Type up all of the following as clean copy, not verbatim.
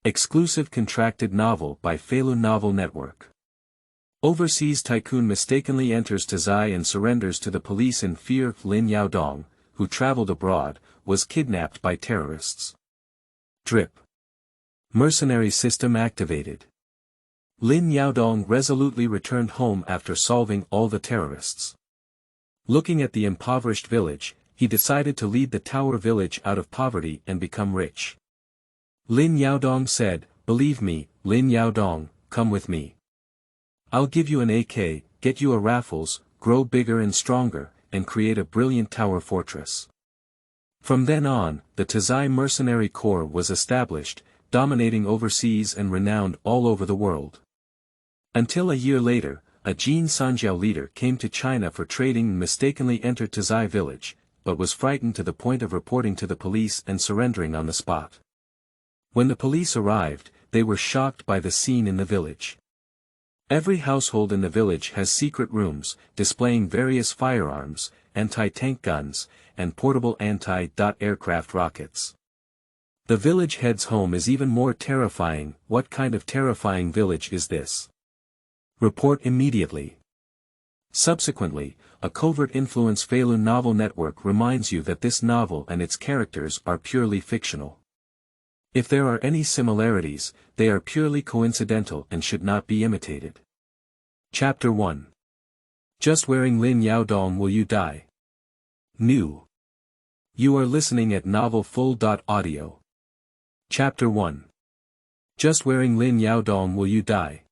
Exclusive contracted novel by Feilu Novel Network. Overseas tycoon mistakenly enters Tazhai and surrenders to the police in fear. Lin Yaodong, who traveled abroad, was kidnapped by terrorists. Drip. Mercenary system activated. Lin Yaodong resolutely returned home after solving all the terrorists. Looking at the impoverished village, he decided to lead the tower village out of poverty and become rich. Lin Yaodong said, "Believe me, Lin Yaodong, come with me. I'll give you an AK, get you a Raffles, grow bigger and stronger, and create a brilliant tower fortress." From then on, the Tazhai Mercenary Corps was established, dominating overseas and renowned all over the world. Until a year later, a Jin Sanjiao leader came to China for trading and mistakenly entered Tazhai village, but was frightened to the point of reporting to the police and surrendering on the spot. When the police arrived, they were shocked by the scene in the village. Every household in the village has secret rooms, displaying various firearms, anti-tank guns, and portable anti-aircraft rockets. The village head's home is even more terrifying. What kind of terrifying village is this? Report immediately. Subsequently, a covert influence Feilu Novel Network reminds you that this novel and its characters are purely fictional. If there are any similarities, they are purely coincidental and should not be imitated. Chapter 1. Just wearing Lin Yaodong will you die? New. You are listening at novelfull.audio. Chapter 1. Just wearing Lin Yaodong will you die?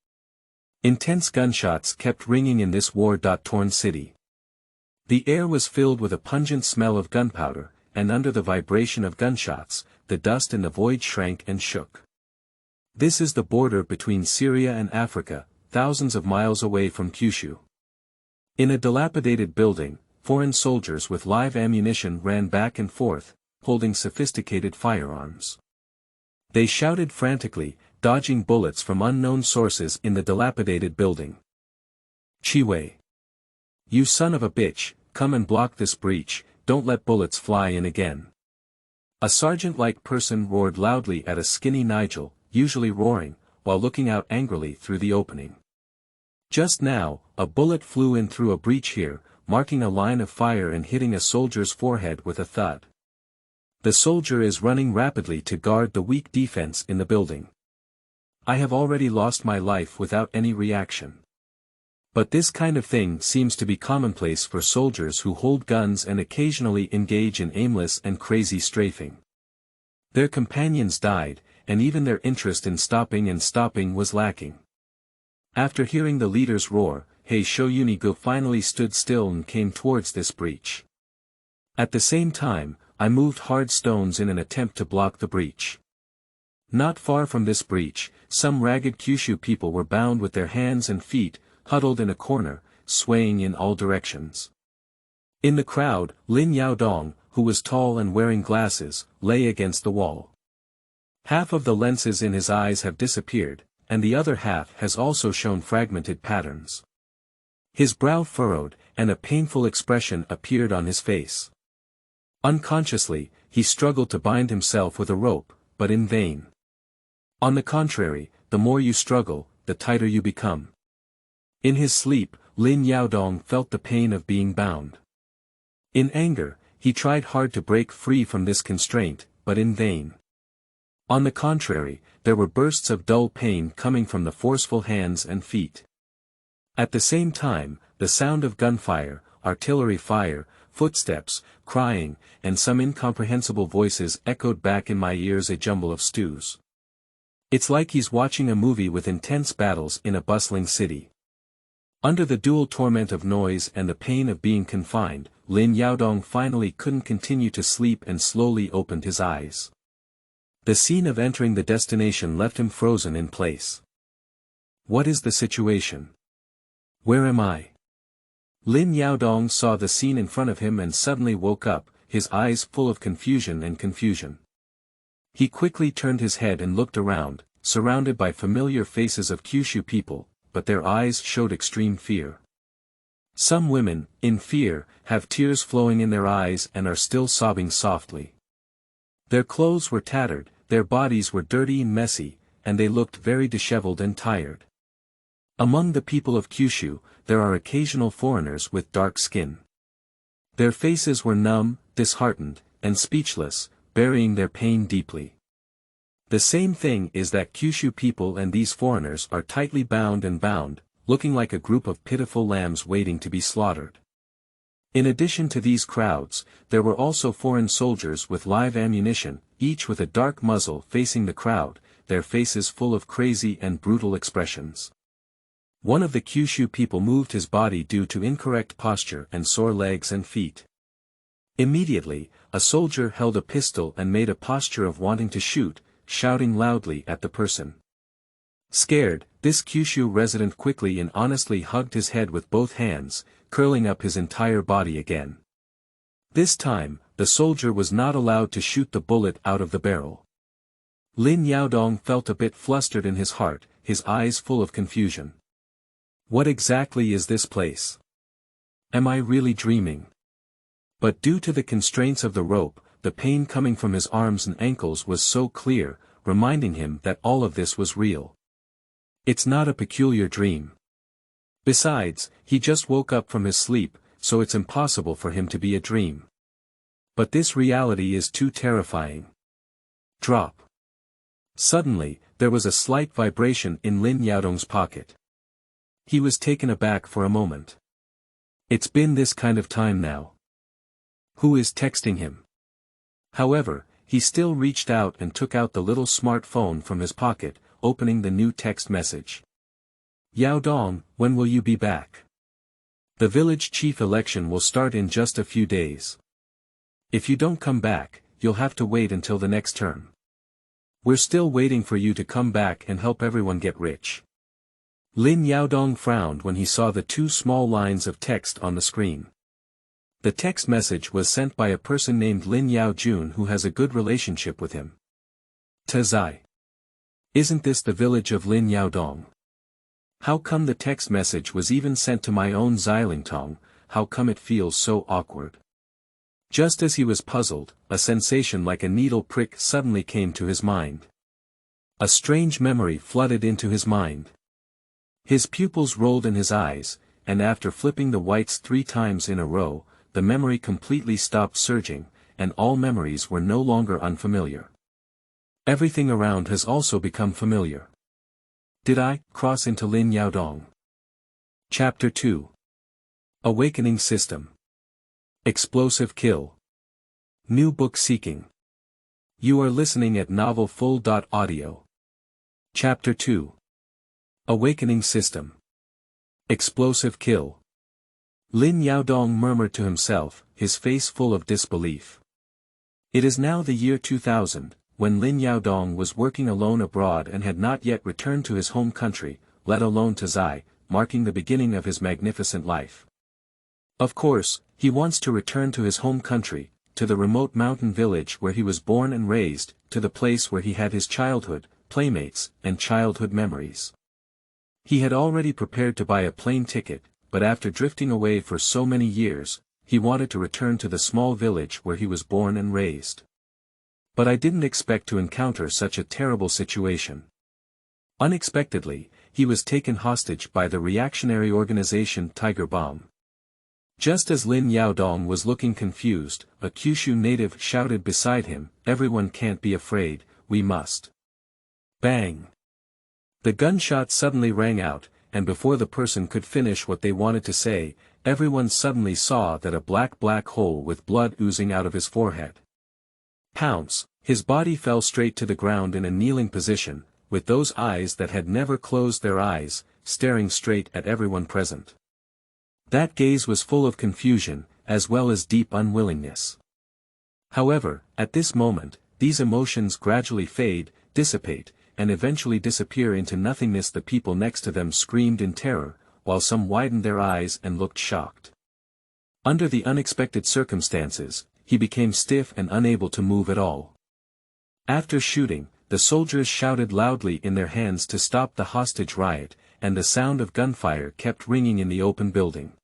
Intense gunshots kept ringing in this war-torn city. The air was filled with a pungent smell of gunpowder, and under the vibration of gunshots, the dust in the void shrank and shook. This is the border between Syria and Africa, thousands of miles away from Kyushu. In a dilapidated building, foreign soldiers with live ammunition ran back and forth, holding sophisticated firearms. They shouted frantically, dodging bullets from unknown sources in the dilapidated building. "Chiwei! You son of a bitch, come and block this breach, don't let bullets fly in again." A sergeant-like person roared loudly at a skinny Nigel, usually roaring, while looking out angrily through the opening. Just now, a bullet flew in through a breach here, marking a line of fire and hitting a soldier's forehead with a thud. The soldier is running rapidly to guard the weak defense in the building. I have already lost my life without any reaction. But this kind of thing seems to be commonplace for soldiers who hold guns and occasionally engage in aimless and crazy strafing. Their companions died, and even their interest in stopping was lacking. After hearing the leader's roar, Hei Shoyunigo finally stood still and came towards this breach. At the same time, I moved hard stones in an attempt to block the breach. Not far from this breach, some ragged Kyushu people were bound with their hands and feet, huddled in a corner, swaying in all directions. In the crowd, Lin Yaodong, who was tall and wearing glasses, lay against the wall. Half of the lenses in his eyes have disappeared, and the other half has also shown fragmented patterns. His brow furrowed, and a painful expression appeared on his face. Unconsciously, he struggled to bind himself with a rope, but in vain. On the contrary, the more you struggle, the tighter you become. In his sleep, Lin Yaodong felt the pain of being bound. In anger, he tried hard to break free from this constraint, but in vain. On the contrary, there were bursts of dull pain coming from the forceful hands and feet. At the same time, the sound of gunfire, artillery fire, footsteps, crying, and some incomprehensible voices echoed back in my ears, a jumble of stews. It's like he's watching a movie with intense battles in a bustling city. Under the dual torment of noise and the pain of being confined, Lin Yaodong finally couldn't continue to sleep and slowly opened his eyes. The scene of entering the destination left him frozen in place. What is the situation? Where am I? Lin Yaodong saw the scene in front of him and suddenly woke up, his eyes full of confusion. He quickly turned his head and looked around, surrounded by familiar faces of Kyushu people, but their eyes showed extreme fear. Some women, in fear, have tears flowing in their eyes and are still sobbing softly. Their clothes were tattered, their bodies were dirty and messy, and they looked very disheveled and tired. Among the people of Kyushu, there are occasional foreigners with dark skin. Their faces were numb, disheartened, and speechless, burying their pain deeply. The same thing is that Kyushu people and these foreigners are tightly bound, looking like a group of pitiful lambs waiting to be slaughtered. In addition to these crowds, there were also foreign soldiers with live ammunition, each with a dark muzzle facing the crowd, their faces full of crazy and brutal expressions. One of the Kyushu people moved his body due to incorrect posture and sore legs and feet. Immediately, a soldier held a pistol and made a posture of wanting to shoot, shouting loudly at the person. Scared, this Kyushu resident quickly and honestly hugged his head with both hands, curling up his entire body again. This time, the soldier was not allowed to shoot the bullet out of the barrel. Lin Yaodong felt a bit flustered in his heart, his eyes full of confusion. What exactly is this place? Am I really dreaming? But due to the constraints of the rope, the pain coming from his arms and ankles was so clear, reminding him that all of this was real. It's not a peculiar dream. Besides, he just woke up from his sleep, so it's impossible for him to be a dream. But this reality is too terrifying. Drop. Suddenly, there was a slight vibration in Lin Yaodong's pocket. He was taken aback for a moment. It's been this kind of time now. Who is texting him? However, he still reached out and took out the little smartphone from his pocket, opening the new text message. Yaodong, when will you be back? The village chief election will start in just a few days. If you don't come back, you'll have to wait until the next term. We're still waiting for you to come back and help everyone get rich. Lin Yaodong frowned when he saw the two small lines of text on the screen. The text message was sent by a person named Lin Yaojun who has a good relationship with him. Tazhai. Isn't this the village of Lin Yaodong? How come the text message was even sent to my own Xilingtong, how come it feels so awkward? Just as he was puzzled, a sensation like a needle prick suddenly came to his mind. A strange memory flooded into his mind. His pupils rolled in his eyes, and after flipping the whites 3 times in a row, the memory completely stopped surging, and all memories were no longer unfamiliar. Everything around has also become familiar. Did I cross into Lin Yaodong? Chapter 2. Awakening System. Explosive Kill. New Book Seeking. You are listening at novelfull.audio. Chapter 2. Awakening System. Explosive Kill. Lin Yaodong murmured to himself, his face full of disbelief. It is now the year 2000, when Lin Yaodong was working alone abroad and had not yet returned to his home country, let alone Tazhai, marking the beginning of his magnificent life. Of course, he wants to return to his home country, to the remote mountain village where he was born and raised, to the place where he had his childhood, playmates, and childhood memories. He had already prepared to buy a plane ticket, but after drifting away for so many years, he wanted to return to the small village where he was born and raised. But I didn't expect to encounter such a terrible situation. Unexpectedly, he was taken hostage by the reactionary organization Tiger Bomb. Just as Lin Yaodong was looking confused, a Kyushu native shouted beside him, "Everyone can't be afraid, we must." Bang! The gunshot suddenly rang out, and before the person could finish what they wanted to say, everyone suddenly saw that a black hole with blood oozing out of his forehead. Pounce, his body fell straight to the ground in a kneeling position, with those eyes that had never closed their eyes, staring straight at everyone present. That gaze was full of confusion, as well as deep unwillingness. However, at this moment, these emotions gradually fade, dissipate, and eventually disappear into nothingness. The people next to them screamed in terror, while some widened their eyes and looked shocked. Under the unexpected circumstances, he became stiff and unable to move at all. After shooting, the soldiers shouted loudly in their hands to stop the hostage riot, and the sound of gunfire kept ringing in the open building.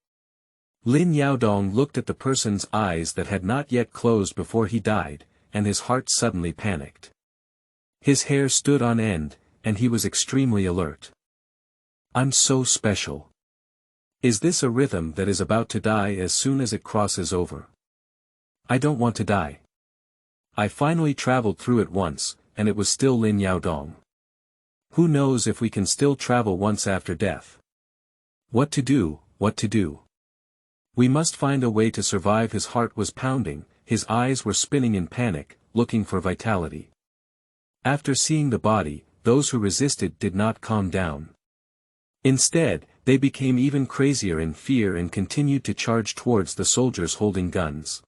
Lin Yaodong looked at the person's eyes that had not yet closed before he died, and his heart suddenly panicked. His hair stood on end, and he was extremely alert. I'm so special. Is this a rhythm that is about to die as soon as it crosses over? I don't want to die. I finally traveled through it once, and it was still Lin Yaodong. Who knows if we can still travel once after death? What to do, what to do? We must find a way to survive. His heart was pounding, his eyes were spinning in panic, looking for vitality. After seeing the body, those who resisted did not calm down. Instead, they became even crazier in fear and continued to charge towards the soldiers holding guns.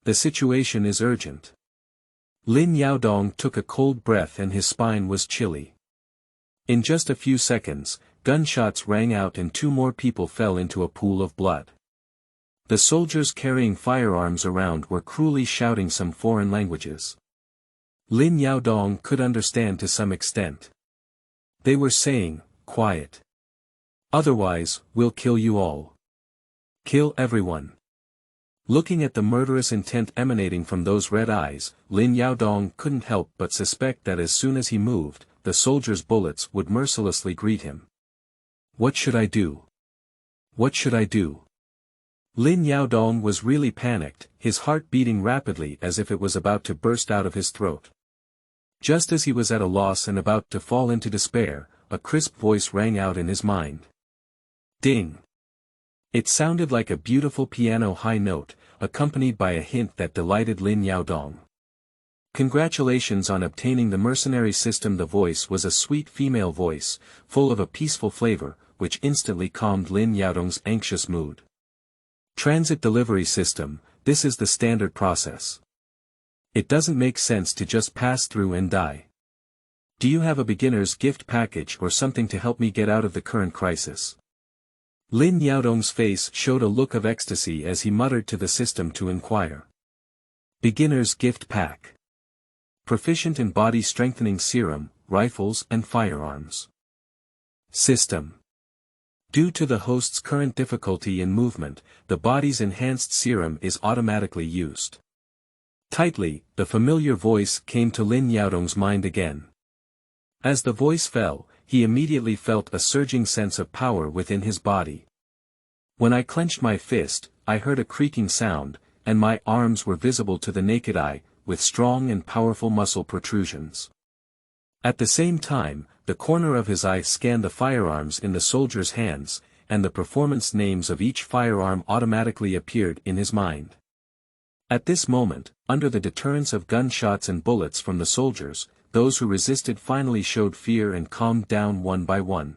The situation is urgent. Lin Yaodong took a cold breath and his spine was chilly. In just a few seconds, gunshots rang out and 2 more people fell into a pool of blood. The soldiers carrying firearms around were cruelly shouting some foreign languages. Lin Yaodong could understand to some extent. They were saying, "Quiet. Otherwise, we'll kill you all. Kill everyone." Looking at the murderous intent emanating from those red eyes, Lin Yaodong couldn't help but suspect that as soon as he moved, the soldiers' bullets would mercilessly greet him. What should I do? What should I do? Lin Yaodong was really panicked, his heart beating rapidly as if it was about to burst out of his throat. Just as he was at a loss and about to fall into despair, a crisp voice rang out in his mind. Ding! It sounded like a beautiful piano high note, accompanied by a hint that delighted Lin Yaodong. Congratulations on obtaining the mercenary system. The voice was a sweet female voice, full of a peaceful flavor, which instantly calmed Lin Yaodong's anxious mood. Transit delivery system, this is the standard process. It doesn't make sense to just pass through and die. Do you have a beginner's gift package or something to help me get out of the current crisis? Lin Yaodong's face showed a look of ecstasy as he muttered to the system to inquire. Beginner's gift pack. Proficient in body strengthening serum, rifles and firearms. System. Due to the host's current difficulty in movement, the body's enhanced serum is automatically used. Tightly, the familiar voice came to Lin Yaodong's mind again. As the voice fell, he immediately felt a surging sense of power within his body. When I clenched my fist, I heard a creaking sound, and my arms were visible to the naked eye, with strong and powerful muscle protrusions. At the same time, the corner of his eye scanned the firearms in the soldiers' hands, and the performance names of each firearm automatically appeared in his mind. At this moment, under the deterrence of gunshots and bullets from the soldiers, those who resisted finally showed fear and calmed down one by one.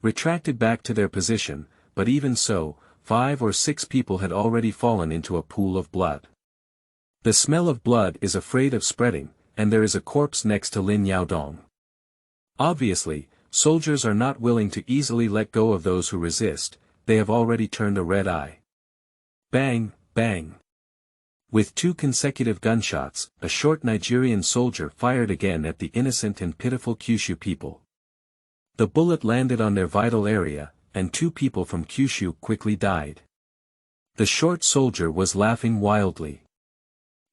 Retracted back to their position, but even so, 5 or 6 people had already fallen into a pool of blood. The smell of blood is afraid of spreading, and there is a corpse next to Lin Yaodong. Obviously, soldiers are not willing to easily let go of those who resist, they have already turned a red eye. Bang, bang. With 2 consecutive gunshots, a short Nigerian soldier fired again at the innocent and pitiful Kyushu people. The bullet landed on their vital area, and 2 people from Kyushu quickly died. The short soldier was laughing wildly.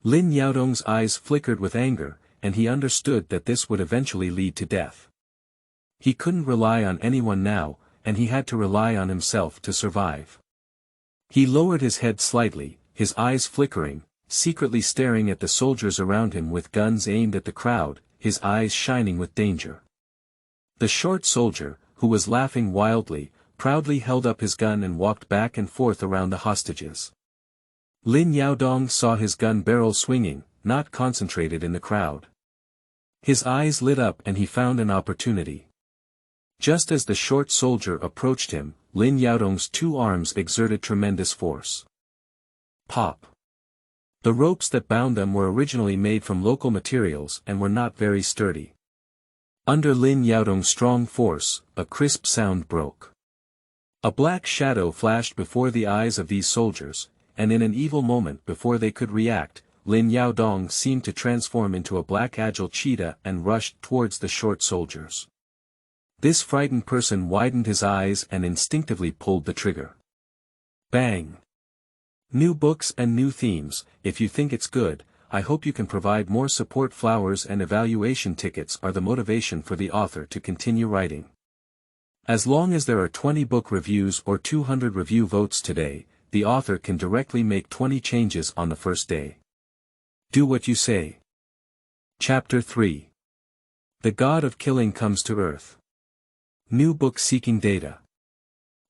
Lin Yaodong's eyes flickered with anger, and he understood that this would eventually lead to death. He couldn't rely on anyone now, and he had to rely on himself to survive. He lowered his head slightly, his eyes flickering, secretly staring at the soldiers around him with guns aimed at the crowd, his eyes shining with danger. The short soldier, who was laughing wildly, proudly held up his gun and walked back and forth around the hostages. Lin Yaodong saw his gun barrel swinging, not concentrated in the crowd. His eyes lit up and he found an opportunity. Just as the short soldier approached him, Lin Yaodong's 2 arms exerted tremendous force. Pop. The ropes that bound them were originally made from local materials and were not very sturdy. Under Lin Yaodong's strong force, a crisp sound broke. A black shadow flashed before the eyes of these soldiers, and in an evil moment before they could react, Lin Yaodong seemed to transform into a black agile cheetah and rushed towards the short soldiers. This frightened person widened his eyes and instinctively pulled the trigger. Bang! New books and new themes. If you think it's good, I hope you can provide more support. Flowers and evaluation tickets are the motivation for the author to continue writing. As long as there are 20 book reviews or 200 review votes today, the author can directly make 20 changes on the first day. Do what you say. Chapter 3. The God of Killing comes to Earth. New book seeking data.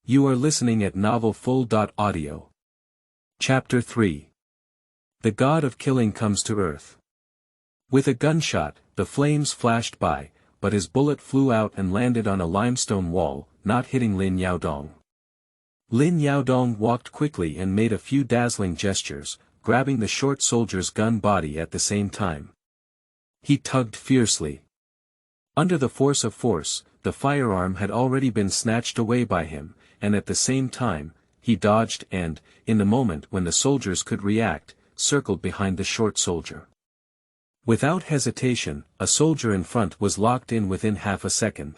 You are listening at novelfull.audio. Chapter 3. The God of Killing comes to Earth. With a gunshot, the flames flashed by, but his bullet flew out and landed on a limestone wall, not hitting Lin Yaodong. Lin Yaodong walked quickly and made a few dazzling gestures, grabbing the short soldier's gun body at the same time. He tugged fiercely. Under the force of force, the firearm had already been snatched away by him, and at the same time, he dodged and, in the moment when the soldiers could react, circled behind the short soldier. Without hesitation, a soldier in front was locked in within half a second.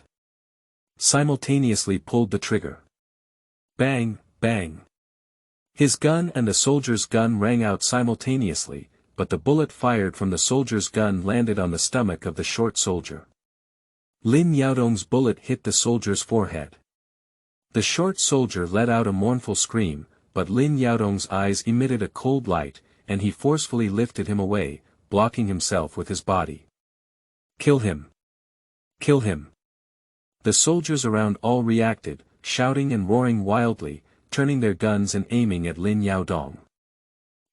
Simultaneously pulled the trigger. Bang, bang. His gun and the soldier's gun rang out simultaneously, but the bullet fired from the soldier's gun landed on the stomach of the short soldier. Lin Yaodong's bullet hit the soldier's forehead. The short soldier let out a mournful scream, but Lin Yaodong's eyes emitted a cold light, and he forcefully lifted him away, blocking himself with his body. Kill him! Kill him! The soldiers around all reacted, shouting and roaring wildly, turning their guns and aiming at Lin Yaodong.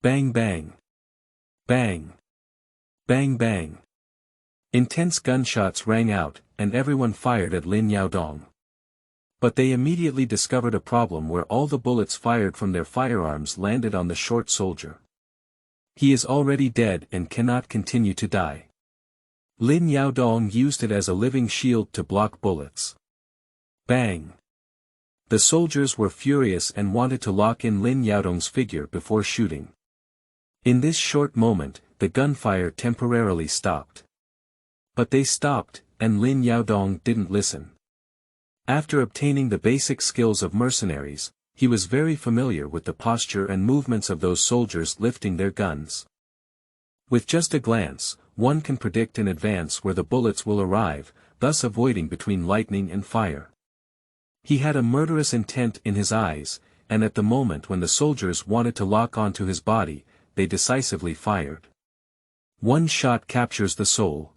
Bang bang! Bang! Bang bang! Intense gunshots rang out, and everyone fired at Lin Yaodong. But they immediately discovered a problem where all the bullets fired from their firearms landed on the short soldier. He is already dead and cannot continue to die. Lin Yaodong used it as a living shield to block bullets. Bang! The soldiers were furious and wanted to lock in Lin Yaodong's figure before shooting. In this short moment, the gunfire temporarily stopped. But they stopped, and Lin Yaodong didn't listen. After obtaining the basic skills of mercenaries, he was very familiar with the posture and movements of those soldiers lifting their guns. With just a glance, one can predict in advance where the bullets will arrive, thus avoiding between lightning and fire. He had a murderous intent in his eyes, and at the moment when the soldiers wanted to lock onto his body, they decisively fired. One shot captures the soul.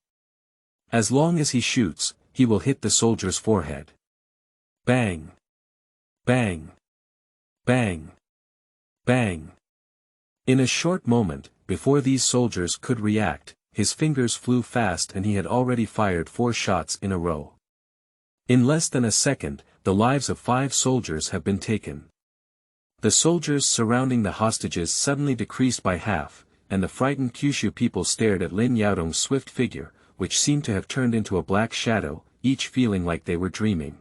As long as he shoots, he will hit the soldier's forehead. Bang! Bang! Bang! Bang! In a short moment, before these soldiers could react, his fingers flew fast and he had already fired 4 shots in a row. In less than a second, the lives of 5 soldiers have been taken. The soldiers surrounding the hostages suddenly decreased by half, and the frightened Kyushu people stared at Lin Yaodong's swift figure, which seemed to have turned into a black shadow, each feeling like they were dreaming.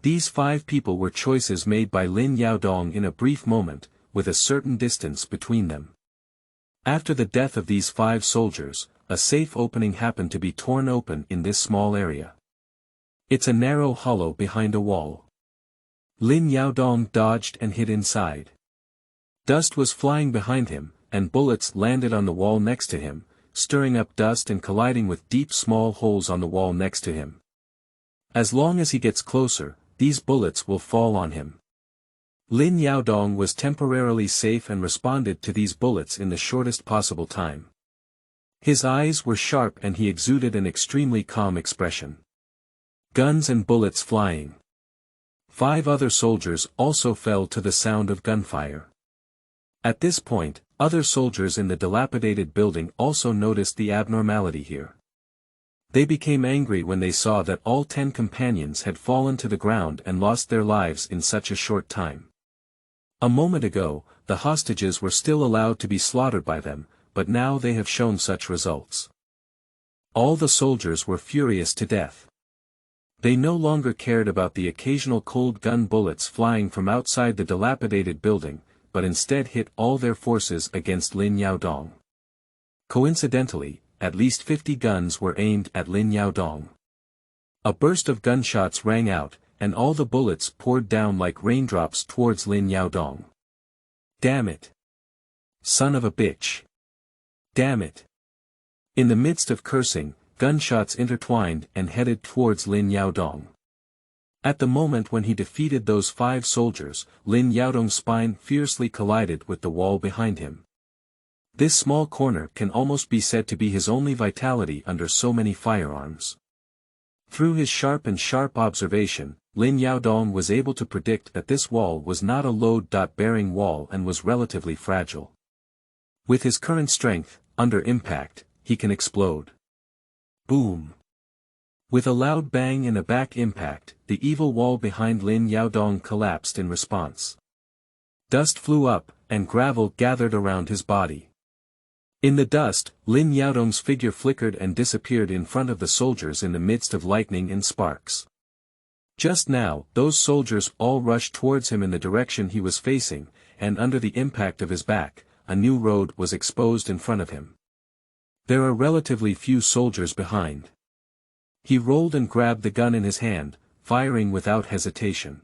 These 5 people were choices made by Lin Yaodong in a brief moment, with a certain distance between them. After the death of these 5 soldiers, a safe opening happened to be torn open in this small area. It's a narrow hollow behind a wall. Lin Yaodong dodged and hid inside. Dust was flying behind him, and bullets landed on the wall next to him, stirring up dust and colliding with deep small holes on the wall next to him. As long as he gets closer, these bullets will fall on him. Lin Yaodong was temporarily safe and responded to these bullets in the shortest possible time. His eyes were sharp and he exuded an extremely calm expression. Guns and bullets flying. 5 other soldiers also fell to the sound of gunfire. At this point, other soldiers in the dilapidated building also noticed the abnormality here. They became angry when they saw that all 10 companions had fallen to the ground and lost their lives in such a short time. A moment ago, the hostages were still allowed to be slaughtered by them, but now they have shown such results. All the soldiers were furious to death. They no longer cared about the occasional cold gun bullets flying from outside the dilapidated building, but instead hit all their forces against Lin Yaodong. Coincidentally, at least 50 guns were aimed at Lin Yaodong. A burst of gunshots rang out, and all the bullets poured down like raindrops towards Lin Yaodong. Damn it! Son of a bitch! Damn it! In the midst of cursing, gunshots intertwined and headed towards Lin Yaodong. At the moment when he defeated those 5 soldiers, Lin Yaodong's spine fiercely collided with the wall behind him. This small corner can almost be said to be his only vitality under so many firearms. Through his sharp observation, Lin Yaodong was able to predict that this wall was not a load-bearing wall and was relatively fragile. With his current strength, under impact, he can explode. Boom! With a loud bang and a back impact, the evil wall behind Lin Yaodong collapsed in response. Dust flew up, and gravel gathered around his body. In the dust, Lin Yaodong's figure flickered and disappeared in front of the soldiers in the midst of lightning and sparks. Just now, those soldiers all rushed towards him in the direction he was facing, and under the impact of his back, a new road was exposed in front of him. There are relatively few soldiers behind. He rolled and grabbed the gun in his hand, firing without hesitation.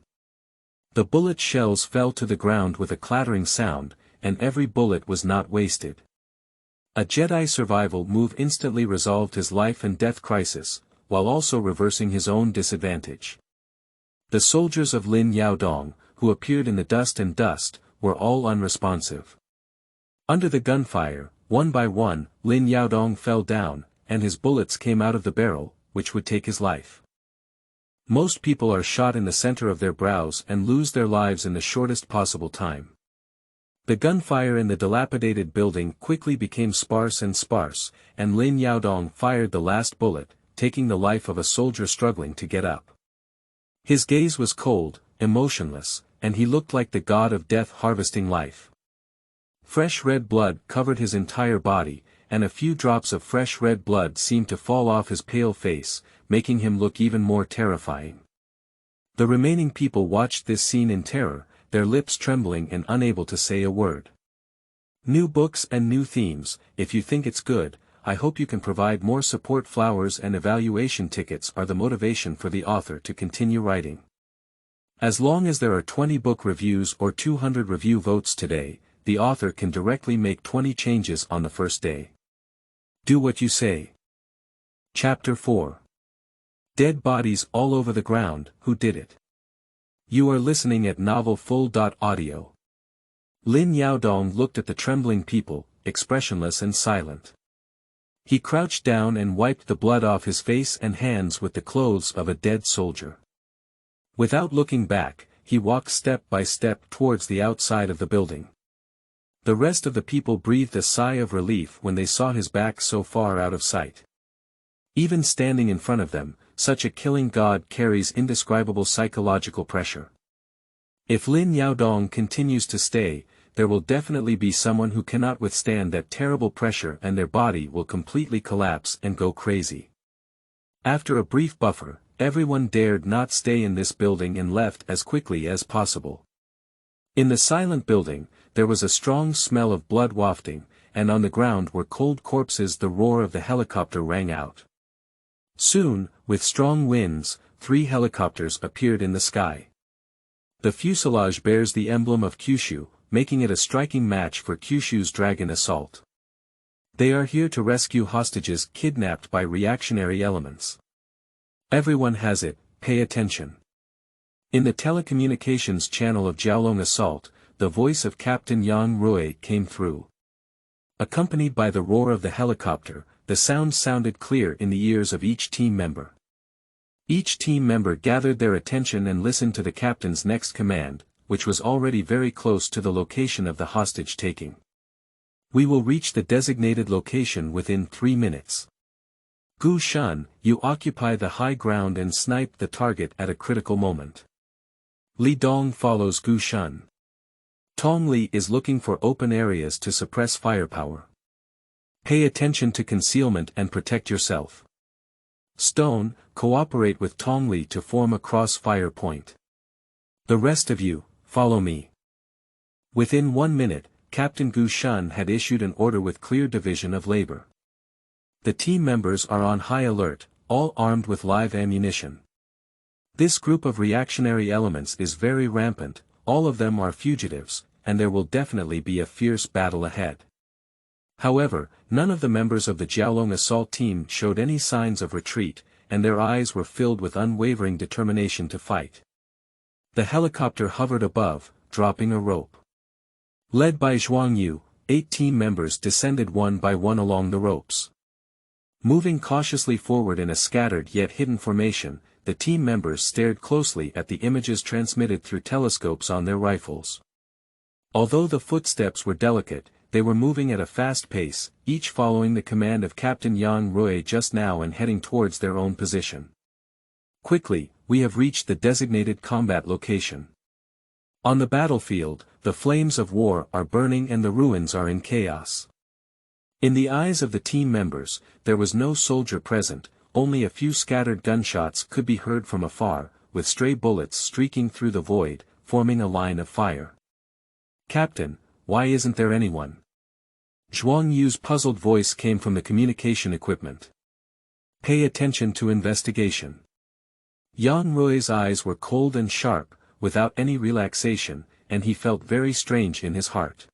The bullet shells fell to the ground with a clattering sound, and every bullet was not wasted. A Jedi survival move instantly resolved his life and death crisis, while also reversing his own disadvantage. The soldiers of Lin Yaodong, who appeared in the dust, were all unresponsive. Under the gunfire, one by one, Lin Yaodong fell down, and his bullets came out of the barrel, which would take his life. Most people are shot in the center of their brows and lose their lives in the shortest possible time. The gunfire in the dilapidated building quickly became sparse, and Lin Yaodong fired the last bullet, taking the life of a soldier struggling to get up. His gaze was cold, emotionless, and he looked like the god of death harvesting life. Fresh red blood covered his entire body, and a few drops of fresh red blood seemed to fall off his pale face, making him look even more terrifying. The remaining people watched this scene in terror, their lips trembling and unable to say a word. New books and new themes. If you think it's good, I hope you can provide more support. Flowers and evaluation tickets are the motivation for the author to continue writing. As long as there are 20 book reviews or 200 review votes today, the author can directly make 20 changes on the first day. Do what you say. Chapter 4. Dead bodies all over the ground. Who did it? You are listening at novelfull.audio. Lin Yaodong looked at the trembling people, expressionless and silent. He crouched down and wiped the blood off his face and hands with the clothes of a dead soldier. Without looking back, he walked step by step towards the outside of the building. The rest of the people breathed a sigh of relief when they saw his back so far out of sight. Even standing in front of them, such a killing god carries indescribable psychological pressure. If Lin Yaodong continues to stay, there will definitely be someone who cannot withstand that terrible pressure and their body will completely collapse and go crazy. After a brief buffer, everyone dared not stay in this building and left as quickly as possible. In the silent building, there was a strong smell of blood wafting, and on the ground were cold corpses. The roar of the helicopter rang out. Soon, with strong winds, 3 helicopters appeared in the sky. The fuselage bears the emblem of Kyushu, making it a striking match for Kyushu's dragon assault. They are here to rescue hostages kidnapped by reactionary elements. Everyone has it, pay attention. In the telecommunications channel of Jiaolong Assault, the voice of Captain Yang Rui came through. Accompanied by the roar of the helicopter, the sound sounded clear in the ears of each team member. Each team member gathered their attention and listened to the captain's next command, which was already very close to the location of the hostage-taking. We will reach the designated location within 3 minutes. Gu Shun, you occupy the high ground and snipe the target at a critical moment. Li Dong follows Gu Shun. Tong Li is looking for open areas to suppress firepower. Pay attention to concealment and protect yourself. Stone, cooperate with Tong Li to form a cross-fire point. The rest of you, follow me. Within 1 minute, Captain Gu Shun had issued an order with clear division of labor. The team members are on high alert, all armed with live ammunition. This group of reactionary elements is very rampant, all of them are fugitives, and there will definitely be a fierce battle ahead. However, none of the members of the Jiaolong assault team showed any signs of retreat, and their eyes were filled with unwavering determination to fight. The helicopter hovered above, dropping a rope. Led by Zhuang Yu, 8 team members descended one by one along the ropes. Moving cautiously forward in a scattered yet hidden formation, the team members stared closely at the images transmitted through telescopes on their rifles. Although the footsteps were delicate, they were moving at a fast pace, each following the command of Captain Yang Rui just now and heading towards their own position. Quickly, we have reached the designated combat location. On the battlefield, the flames of war are burning and the ruins are in chaos. In the eyes of the team members, there was no soldier present, only a few scattered gunshots could be heard from afar, with stray bullets streaking through the void, forming a line of fire. "Captain, why isn't there anyone?" Zhuang Yu's puzzled voice came from the communication equipment. "Pay attention to investigation." Yang Rui's eyes were cold and sharp, without any relaxation, and he felt very strange in his heart.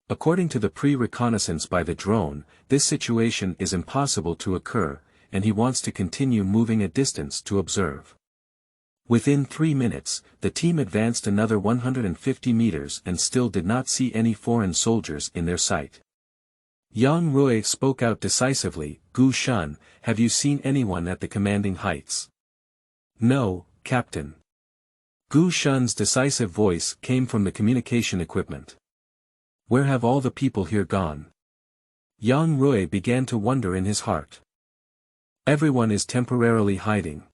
According to the pre-reconnaissance by the drone, this situation is impossible to occur, and he wants to continue moving a distance to observe. Within 3 minutes, the team advanced another 150 meters and still did not see any foreign soldiers in their sight. Yang Rui spoke out decisively, "Gu Shun, have you seen anyone at the commanding heights?" "No, Captain." Gu Shun's decisive voice came from the communication equipment. "Where have all the people here gone?" Yang Rui began to wonder in his heart. "Everyone is temporarily hiding."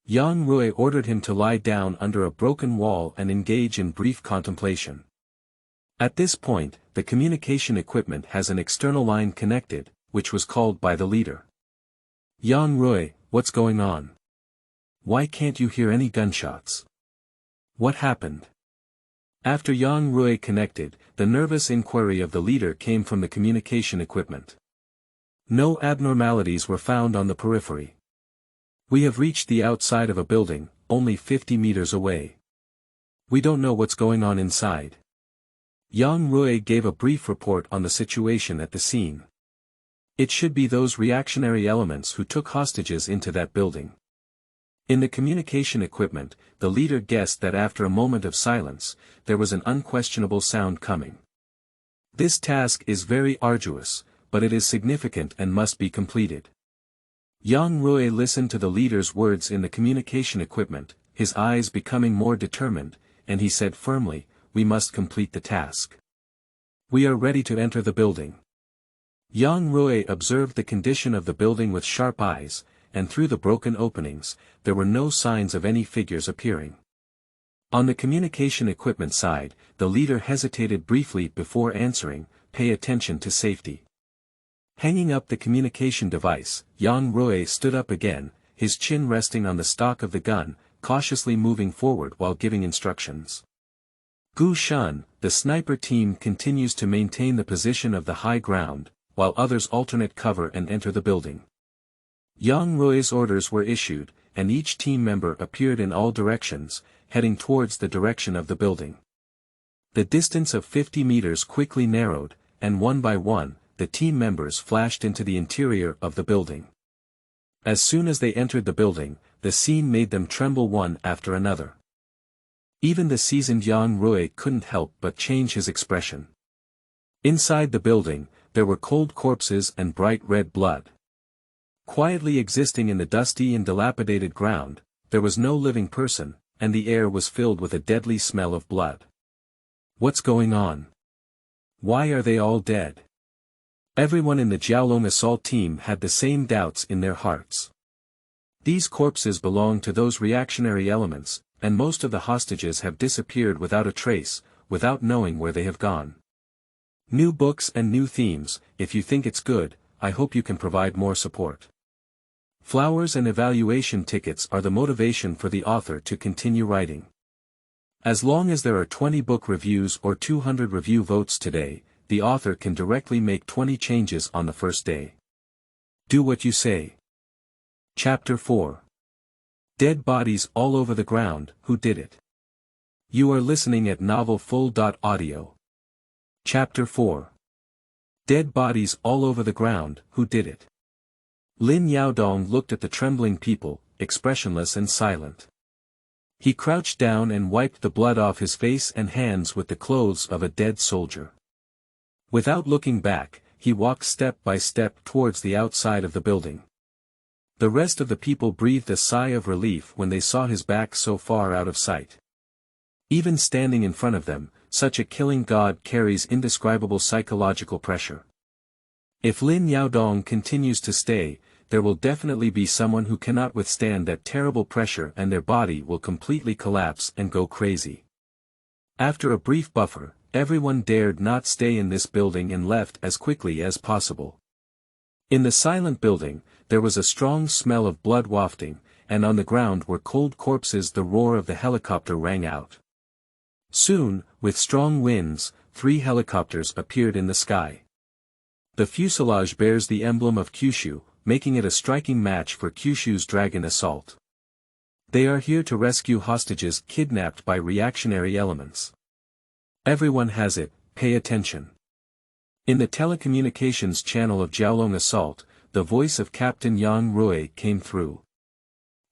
Yang Rui ordered him to lie down under a broken wall and engage in brief contemplation. At this point, the communication equipment has an external line connected, which was called by the leader. "Yang Rui, what's going on? Why can't you hear any gunshots? What happened?" After Yang Rui connected, the nervous inquiry of the leader came from the communication equipment. No abnormalities were found on the periphery. "We have reached the outside of a building, only 50 meters away. We don't know what's going on inside." Yang Rui gave a brief report on the situation at the scene. "It should be those reactionary elements who took hostages into that building." In the communication equipment, the leader guessed that after a moment of silence, there was an unquestionable sound coming. "This task is very arduous, but it is significant and must be completed." Yang Rui listened to the leader's words in the communication equipment, his eyes becoming more determined, and he said firmly, "We must complete the task. We are ready to enter the building." Yang Rui observed the condition of the building with sharp eyes, and through the broken openings, there were no signs of any figures appearing. On the communication equipment side, the leader hesitated briefly before answering, "Pay attention to safety." Hanging up the communication device, Yang Rui stood up again, his chin resting on the stock of the gun, cautiously moving forward while giving instructions. Gu Shun, the sniper team continues to maintain the position of the high ground, while others alternate cover and enter the building. Yang Rui's orders were issued, and each team member appeared in all directions, heading towards the direction of the building. The distance of 50 meters quickly narrowed, and one by one, the team members flashed into the interior of the building. As soon as they entered the building, the scene made them tremble one after another. Even the seasoned Yang Rui couldn't help but change his expression. Inside the building, there were cold corpses and bright red blood. Quietly existing in the dusty and dilapidated ground, there was no living person, and the air was filled with a deadly smell of blood. What's going on? Why are they all dead? Everyone in the Jiaolong assault team had the same doubts in their hearts. These corpses belong to those reactionary elements, and most of the hostages have disappeared without a trace, without knowing where they have gone. New books and new themes, if you think it's good, I hope you can provide more support. Flowers and evaluation tickets are the motivation for the author to continue writing. As long as there are 20 book reviews or 200 review votes today, the author can directly make 20 changes on the first day. Do what you say. Chapter 4. Dead bodies all over the ground, who did it? You are listening at novelfull.audio. Chapter 4. Dead bodies all over the ground, who did it? Lin Yaodong looked at the trembling people, expressionless and silent. He crouched down and wiped the blood off his face and hands with the clothes of a dead soldier. Without looking back, he walked step by step towards the outside of the building. The rest of the people breathed a sigh of relief when they saw his back so far out of sight. Even standing in front of them, such a killing god carries indescribable psychological pressure. If Lin Yaodong continues to stay, there will definitely be someone who cannot withstand that terrible pressure and their body will completely collapse and go crazy. After a brief buffer, everyone dared not stay in this building and left as quickly as possible. In the silent building, there was a strong smell of blood wafting, and on the ground were cold corpses. The roar of the helicopter rang out. Soon, with strong winds, 3 helicopters appeared in the sky. The fuselage bears the emblem of Kyushu, making it a striking match for Kyushu's dragon assault. They are here to rescue hostages kidnapped by reactionary elements. Everyone has it, pay attention. In the telecommunications channel of Jiaolong Assault, the voice of Captain Yang Rui came through.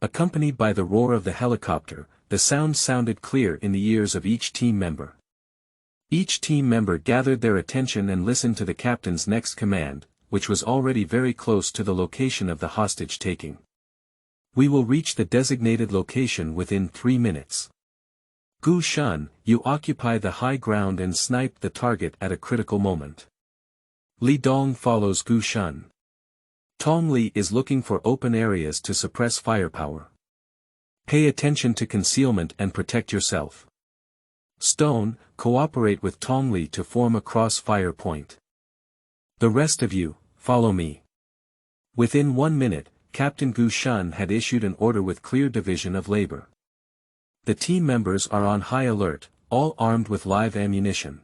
Accompanied by the roar of the helicopter, the sound sounded clear in the ears of each team member. Each team member gathered their attention and listened to the captain's next command, which was already very close to the location of the hostage-taking. We will reach the designated location within 3 minutes. Gu Shun, you occupy the high ground and snipe the target at a critical moment. Li Dong follows Gu Shun. Tong Li is looking for open areas to suppress firepower. Pay attention to concealment and protect yourself. Stone, cooperate with Tong Li to form a cross-fire point. The rest of you, follow me. Within 1 minute, Captain Gu Shun had issued an order with clear division of labor. The team members are on high alert, all armed with live ammunition.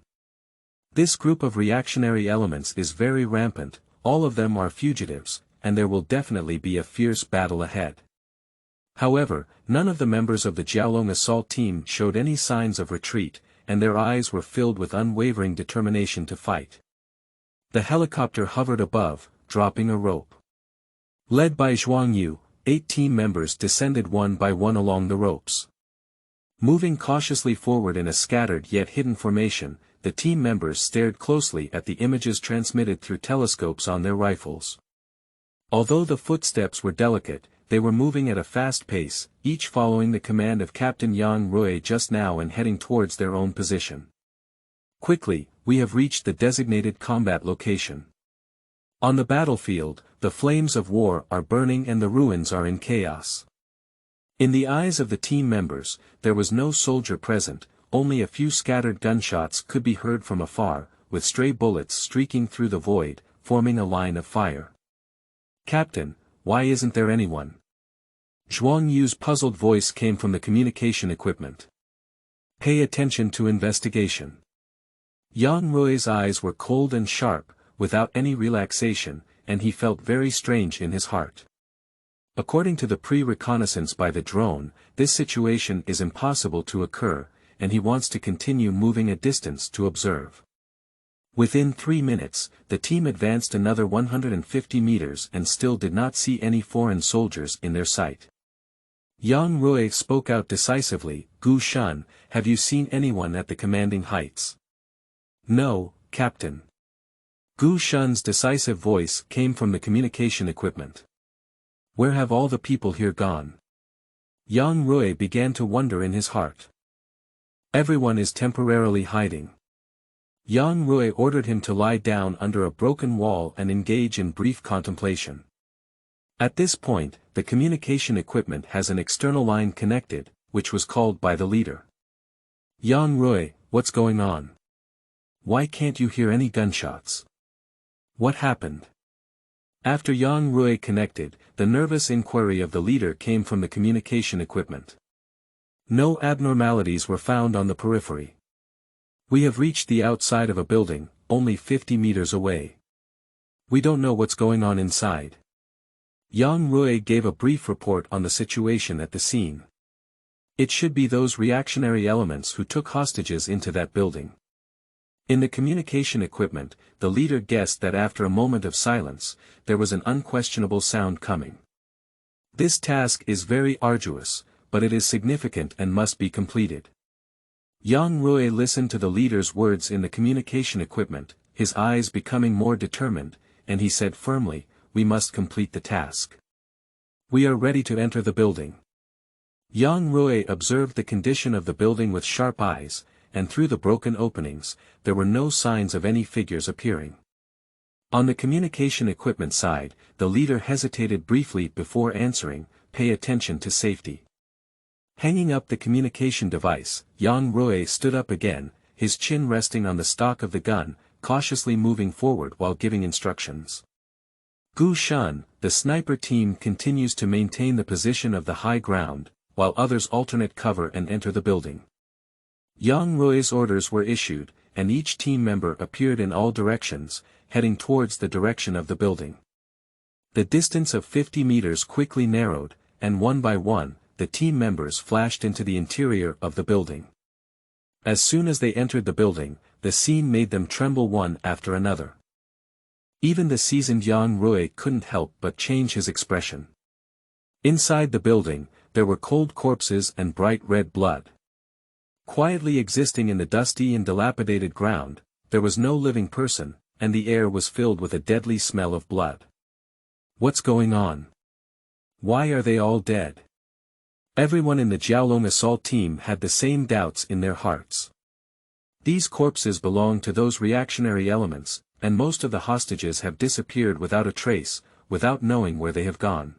This group of reactionary elements is very rampant, all of them are fugitives, and there will definitely be a fierce battle ahead. However, none of the members of the Jiaolong assault team showed any signs of retreat, and their eyes were filled with unwavering determination to fight. The helicopter hovered above, dropping a rope. Led by Zhuang Yu, 8 team members descended one by one along the ropes. Moving cautiously forward in a scattered yet hidden formation, the team members stared closely at the images transmitted through telescopes on their rifles. Although the footsteps were delicate, they were moving at a fast pace, each following the command of Captain Yang Rui just now and heading towards their own position. Quickly, we have reached the designated combat location. On the battlefield, the flames of war are burning and the ruins are in chaos. In the eyes of the team members, there was no soldier present, only a few scattered gunshots could be heard from afar, with stray bullets streaking through the void, forming a line of fire. Captain, why isn't there anyone? Zhuang Yu's puzzled voice came from the communication equipment. Pay attention to investigation. Yang Rui's eyes were cold and sharp, without any relaxation, and he felt very strange in his heart. According to the pre-reconnaissance by the drone, this situation is impossible to occur, and he wants to continue moving a distance to observe. Within 3 minutes, the team advanced another 150 meters and still did not see any foreign soldiers in their sight. Yang Rui spoke out decisively, Gu Shun, have you seen anyone at the commanding heights? No, Captain. Gu Shun's decisive voice came from the communication equipment. Where have all the people here gone? Yang Rui began to wonder in his heart. Everyone is temporarily hiding. Yang Rui ordered him to lie down under a broken wall and engage in brief contemplation. At this point, the communication equipment has an external line connected, which was called by the leader. Yang Rui, what's going on? Why can't you hear any gunshots? What happened? After Yang Rui connected, the nervous inquiry of the leader came from the communication equipment. No abnormalities were found on the periphery. We have reached the outside of a building, only 50 meters away. We don't know what's going on inside. Yang Rui gave a brief report on the situation at the scene. It should be those reactionary elements who took hostages into that building. In the communication equipment, the leader guessed that after a moment of silence, there was an unquestionable sound coming. This task is very arduous, but it is significant and must be completed. Yang Rui listened to the leader's words in the communication equipment, his eyes becoming more determined, and he said firmly, "We must complete the task. We are ready to enter the building." Yang Rui observed the condition of the building with sharp eyes, and through the broken openings, there were no signs of any figures appearing. On the communication equipment side, the leader hesitated briefly before answering, "Pay attention to safety." Hanging up the communication device, Yang Rui stood up again, his chin resting on the stock of the gun, cautiously moving forward while giving instructions. Gu Shun, the sniper team continues to maintain the position of the high ground, while others alternate cover and enter the building. Yang Rui's orders were issued, and each team member appeared in all directions, heading towards the direction of the building. The distance of 50 meters quickly narrowed, and one by one, the team members flashed into the interior of the building. As soon as they entered the building, the scene made them tremble one after another. Even the seasoned Yang Rui couldn't help but change his expression. Inside the building, there were cold corpses and bright red blood. Quietly existing in the dusty and dilapidated ground, there was no living person, and the air was filled with a deadly smell of blood. What's going on? Why are they all dead? Everyone in the Jiaolong assault team had the same doubts in their hearts. These corpses belong to those reactionary elements, and most of the hostages have disappeared without a trace, without knowing where they have gone.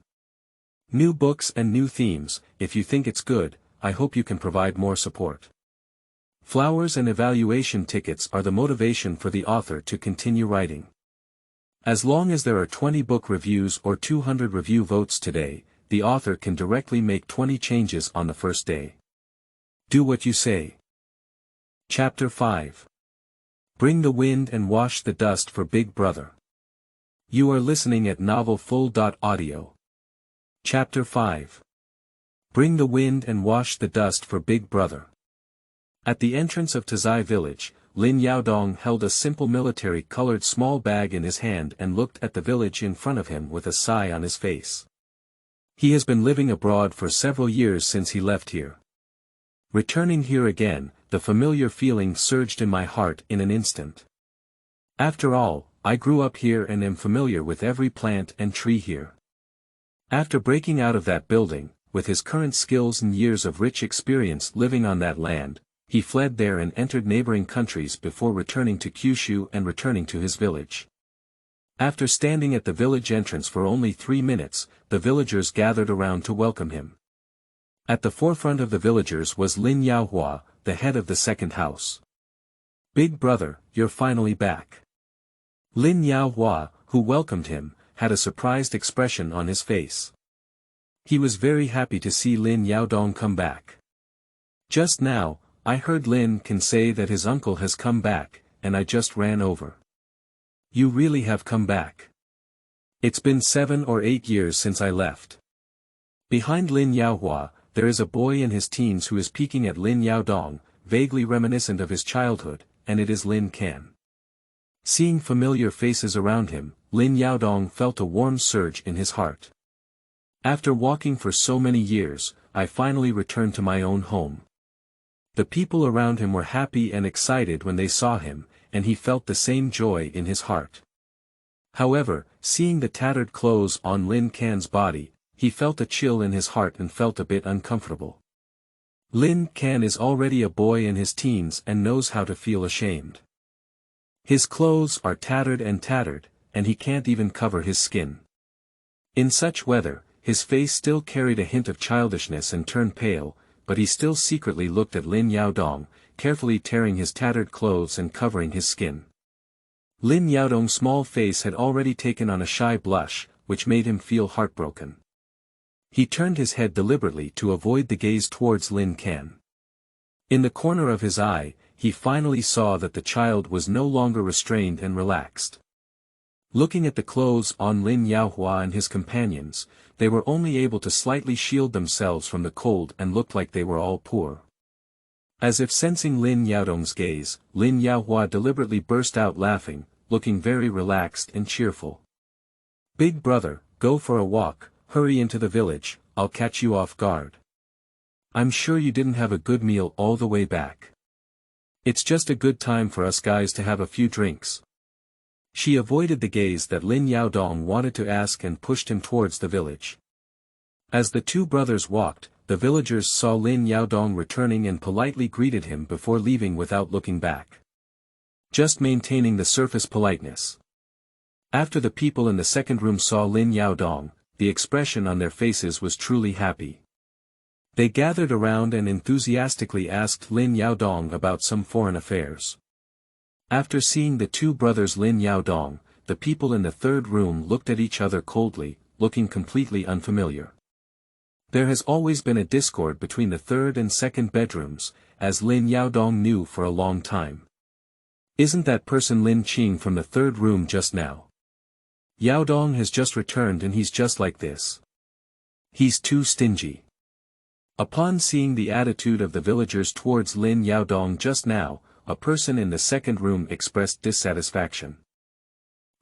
New books and new themes, if you think it's good, I hope you can provide more support. Flowers and evaluation tickets are the motivation for the author to continue writing. As long as there are 20 book reviews or 200 review votes today, the author can directly make 20 changes on the first day. Do what you say. Chapter 5. Bring the wind and wash the dust for Big Brother. You are listening at novelfull.audio. Chapter 5. Bring the wind and wash the dust for Big Brother. At the entrance of Tazhai village, Lin Yaodong held a simple military-colored small bag in his hand and looked at the village in front of him with a sigh on his face. He has been living abroad for several years since he left here. Returning here again, the familiar feeling surged in my heart in an instant. After all, I grew up here and am familiar with every plant and tree here. After breaking out of that building, with his current skills and years of rich experience living on that land, he fled there and entered neighboring countries before returning to Kyushu and returning to his village. After standing at the village entrance for only 3 minutes, the villagers gathered around to welcome him. At the forefront of the villagers was Lin Yaohua, the head of the second house. "Big brother, you're finally back." Lin Yaohua, who welcomed him, had a surprised expression on his face. He was very happy to see Lin Yaodong come back. "Just now, I heard Lin can say that his uncle has come back, and I just ran over." "You really have come back. It's been 7 or 8 years since I left." Behind Lin Yaohua, there is a boy in his teens who is peeking at Lin Yaodong, vaguely reminiscent of his childhood, and it is Lin Can. Seeing familiar faces around him, Lin Yaodong felt a warm surge in his heart. "After walking for so many years, I finally returned to my own home." The people around him were happy and excited when they saw him, and he felt the same joy in his heart. However, seeing the tattered clothes on Lin Can's body, he felt a chill in his heart and felt a bit uncomfortable. Lin Can is already a boy in his teens and knows how to feel ashamed. His clothes are tattered, and he can't even cover his skin. In such weather, his face still carried a hint of childishness and turned pale, but he still secretly looked at Lin Yaodong, carefully tearing his tattered clothes and covering his skin. Lin Yaodong's small face had already taken on a shy blush, which made him feel heartbroken. He turned his head deliberately to avoid the gaze towards Lin Can. In the corner of his eye, he finally saw that the child was no longer restrained and relaxed. Looking at the clothes on Lin Yaohua and his companions, they were only able to slightly shield themselves from the cold and looked like they were all poor. As if sensing Lin Yaodong's gaze, Lin Yaohua deliberately burst out laughing, looking very relaxed and cheerful. "Big brother, go for a walk, hurry into the village, I'll catch you off guard. I'm sure you didn't have a good meal all the way back. It's just a good time for us guys to have a few drinks." She avoided the gaze that Lin Yaodong wanted to ask and pushed him towards the village. As the two brothers walked, the villagers saw Lin Yaodong returning and politely greeted him before leaving without looking back. Just maintaining the surface politeness. After the people in the second room saw Lin Yaodong, the expression on their faces was truly happy. They gathered around and enthusiastically asked Lin Yaodong about some foreign affairs. After seeing the two brothers Lin Yaodong, the people in the third room looked at each other coldly, looking completely unfamiliar. There has always been a discord between the third and second bedrooms, as Lin Yaodong knew for a long time. "Isn't that person Lin Qing from the third room just now? Yaodong has just returned and he's just like this. He's too stingy." Upon seeing the attitude of the villagers towards Lin Yaodong just now, a person in the second room expressed dissatisfaction.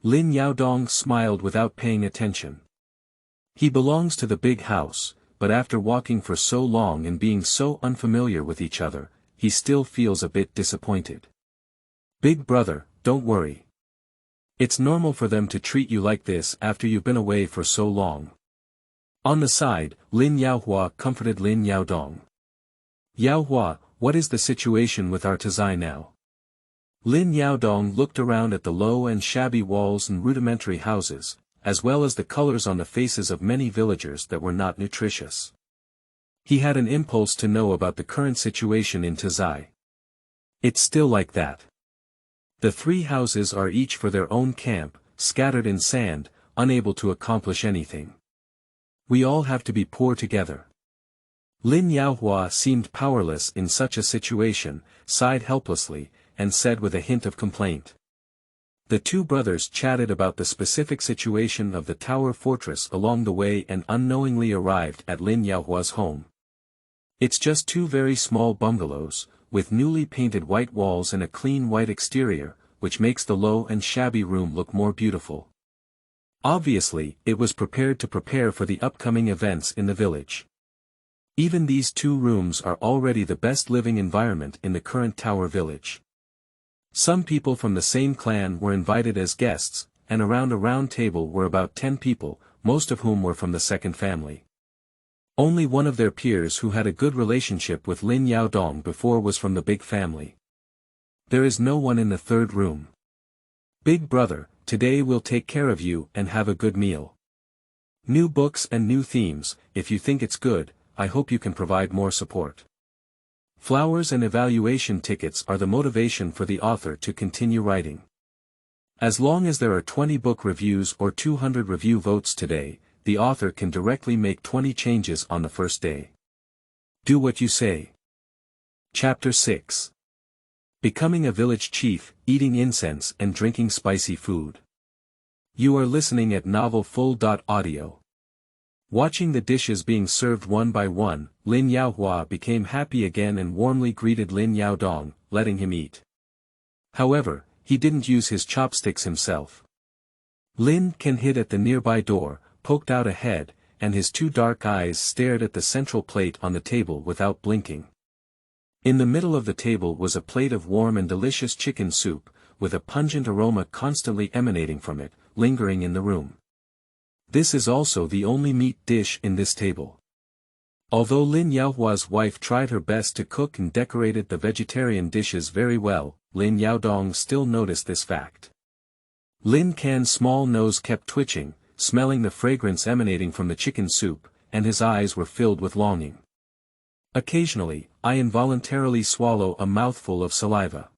Lin Yaodong smiled without paying attention. He belongs to the big house, but after walking for so long and being so unfamiliar with each other, he still feels a bit disappointed. "Big brother, don't worry. It's normal for them to treat you like this after you've been away for so long." On the side, Lin Yaohua comforted Lin Yaodong. "Yaohua, what is the situation with our Tazhai now?" Lin Yaodong looked around at the low and shabby walls and rudimentary houses, as well as the colors on the faces of many villagers that were not nutritious. He had an impulse to know about the current situation in Tazhai. It's still like that. The three houses are each for their own camp, scattered in sand, unable to accomplish anything. We all have to be poor together. Lin Yaohua seemed powerless in such a situation, sighed helplessly, and said with a hint of complaint. The two brothers chatted about the specific situation of the tower fortress along the way and unknowingly arrived at Lin Yaohua's home. It's just two very small bungalows, with newly painted white walls and a clean white exterior, which makes the low and shabby room look more beautiful. Obviously, it was prepared to prepare for the upcoming events in the village. Even these two rooms are already the best living environment in the current tower village. Some people from the same clan were invited as guests, and around a round table were about 10 people, most of whom were from the second family. Only one of their peers who had a good relationship with Lin Yaodong before was from the big family. There is no one in the third room. "Big brother, today we'll take care of you and have a good meal. New books and new themes, if you think it's good, I hope you can provide more support. Flowers and evaluation tickets are the motivation for the author to continue writing. As long as there are 20 book reviews or 200 review votes today, the author can directly make 20 changes on the first day. Do what you say." Chapter 6. Becoming a village chief, eating incense and drinking spicy food. You are listening at novelfull.audio. Watching the dishes being served one by one, Lin Yaohua became happy again and warmly greeted Lin Yaodong, letting him eat. However, he didn't use his chopsticks himself. Lin Can hid at the nearby door, poked out a head, and his two dark eyes stared at the central plate on the table without blinking. In the middle of the table was a plate of warm and delicious chicken soup, with a pungent aroma constantly emanating from it, lingering in the room. This is also the only meat dish in this table. Although Lin Yaohua's wife tried her best to cook and decorated the vegetarian dishes very well, Lin Yaodong still noticed this fact. Lin Can's small nose kept twitching, smelling the fragrance emanating from the chicken soup, and his eyes were filled with longing. Occasionally, I involuntarily swallow a mouthful of saliva.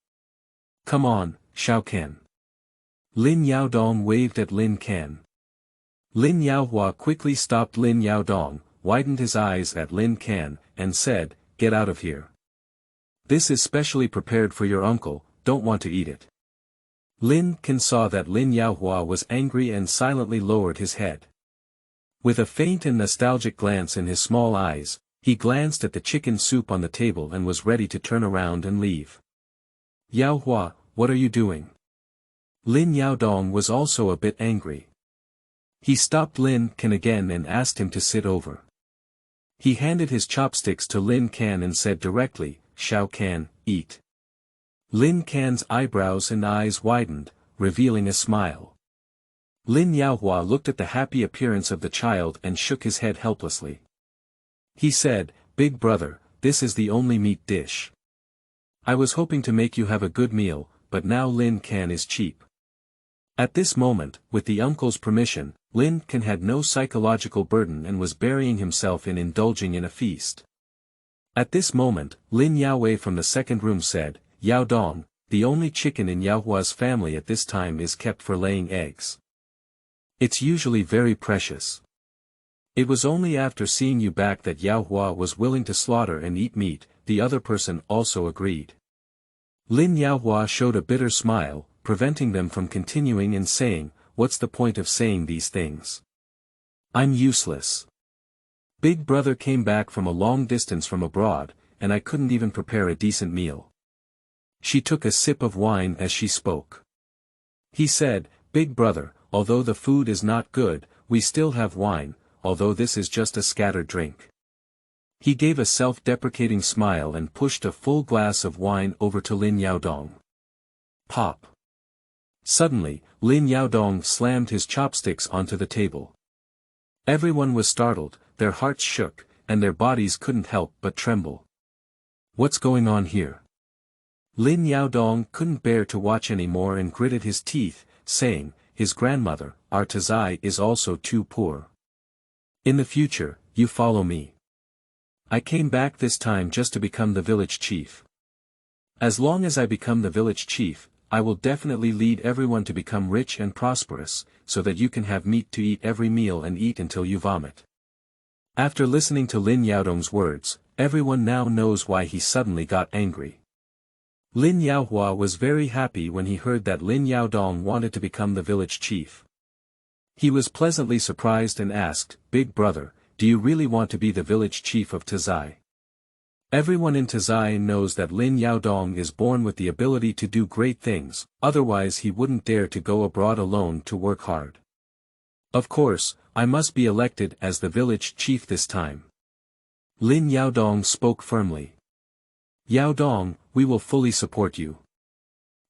"Come on, Shao Ken." Lin Yaodong waved at Lin Can. Lin Yaohua quickly stopped Lin Yaodong, widened his eyes at Lin Can, and said, "Get out of here. This is specially prepared for your uncle, don't want to eat it." Lin Can saw that Lin Yaohua was angry and silently lowered his head. With a faint and nostalgic glance in his small eyes, He glanced at the chicken soup on the table and was ready to turn around and leave. Yao Hua, what are you doing? Lin Yaodong was also a bit angry. He stopped Lin Can again and asked him to sit over. He handed his chopsticks to Lin Can and said directly, Shao Can, eat. Lin Can's eyebrows and eyes widened, revealing a smile. Lin Yaohua looked at the happy appearance of the child and shook his head helplessly. He said, Big brother, this is the only meat dish. I was hoping to make you have a good meal, but now Lin Can is cheap. At this moment, with the uncle's permission, Lin Can had no psychological burden and was burying himself in indulging in a feast. At this moment, Lin Yaowei from the second room said, Yao Dong, the only chicken in Yaohua's family at this time is kept for laying eggs. It's usually very precious. It was only after seeing you back that Yaohua was willing to slaughter and eat meat, the other person also agreed. Lin Yaohua showed a bitter smile, preventing them from continuing and saying, What's the point of saying these things? I'm useless. Big brother came back from a long distance from abroad, and I couldn't even prepare a decent meal. She took a sip of wine as she spoke. He said, Big brother, although the food is not good, we still have wine, although this is just a scattered drink. He gave a self-deprecating smile and pushed a full glass of wine over to Lin Yaodong. Pop. Suddenly, Lin Yaodong slammed his chopsticks onto the table. Everyone was startled, their hearts shook, and their bodies couldn't help but tremble. What's going on here? Lin Yaodong couldn't bear to watch anymore and gritted his teeth, saying, His grandmother, our Tazhai, is also too poor. In the future, you follow me. I came back this time just to become the village chief. As long as I become the village chief, I will definitely lead everyone to become rich and prosperous, so that you can have meat to eat every meal and eat until you vomit. After listening to Lin Yaodong's words, everyone now knows why he suddenly got angry. Lin Yaohua was very happy when he heard that Lin Yaodong wanted to become the village chief. He was pleasantly surprised and asked, Big brother, do you really want to be the village chief of Tazhai? Everyone in Tazhai knows that Lin Yaodong is born with the ability to do great things, otherwise he wouldn't dare to go abroad alone to work hard. Of course, I must be elected as the village chief this time. Lin Yaodong spoke firmly. Yaodong, we will fully support you.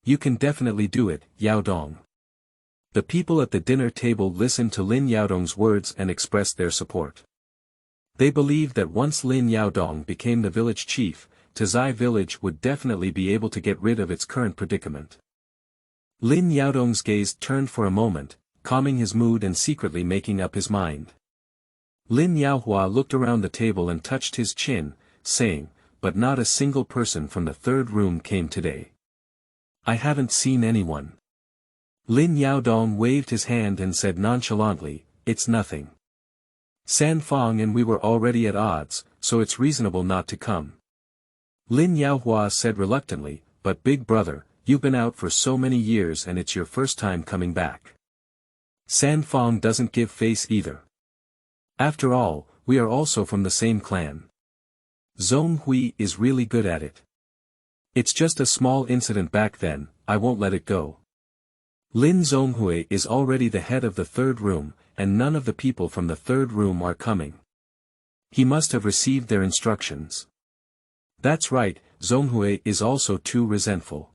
You can definitely do it, Yaodong. The people at the dinner table listened to Lin Yaodong's words and expressed their support. They believed that once Lin Yaodong became the village chief, Tazhai village would definitely be able to get rid of its current predicament. Lin Yaodong's gaze turned for a moment, calming his mood and secretly making up his mind. Lin Yaohua looked around the table and touched his chin, saying, But not a single person from the third room came today. I haven't seen anyone. Lin Yaodong waved his hand and said nonchalantly, It's nothing. San Fong and we were already at odds, so it's reasonable not to come. Lin Yaohua said reluctantly, But big brother, you've been out for so many years and it's your first time coming back. San Fong doesn't give face either. After all, we are also from the same clan. Zhong Hui is really good at it. It's just a small incident back then, I won't let it go. Lin Zhonghui is already the head of the third room, and none of the people from the third room are coming. He must have received their instructions. That's right, Zhonghui is also too resentful.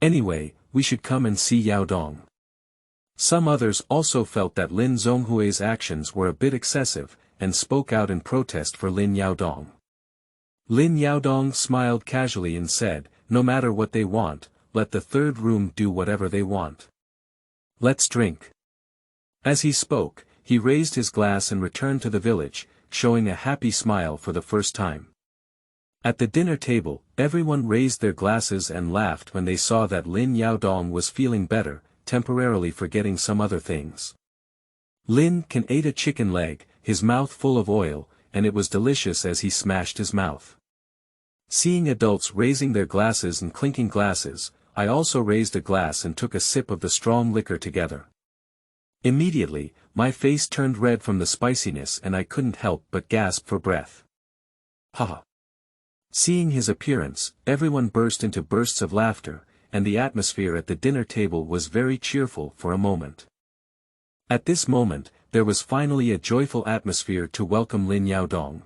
Anyway, we should come and see Yaodong. Some others also felt that Lin Zhonghui's actions were a bit excessive, and spoke out in protest for Lin Yaodong. Lin Yaodong smiled casually and said, No matter what they want, let the third room do whatever they want. Let's drink. As he spoke, he raised his glass and returned to the village, showing a happy smile for the first time. At the dinner table, everyone raised their glasses and laughed when they saw that Lin Yaodong was feeling better, temporarily forgetting some other things. Lin Can ate a chicken leg, his mouth full of oil, and it was delicious as he smashed his mouth. Seeing adults raising their glasses and clinking glasses, I also raised a glass and took a sip of the strong liquor together. Immediately, my face turned red from the spiciness and I couldn't help but gasp for breath. Ha! Seeing his appearance, everyone burst into bursts of laughter, and the atmosphere at the dinner table was very cheerful for a moment. At this moment, there was finally a joyful atmosphere to welcome Lin Yaodong.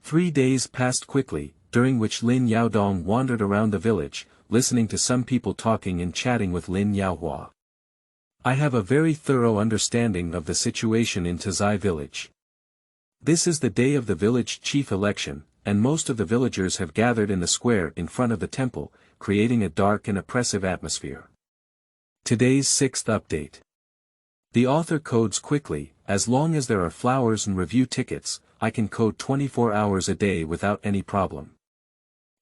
3 days passed quickly, during which Lin Yaodong wandered around the village, listening to some people talking and chatting with Lin Yaohua. I have a very thorough understanding of the situation in Tazhai village. This is the day of the village chief election, and most of the villagers have gathered in the square in front of the temple, creating a dark and oppressive atmosphere. Today's 6th update. The author codes quickly. As long as there are flowers and review tickets, I can code 24 hours a day without any problem.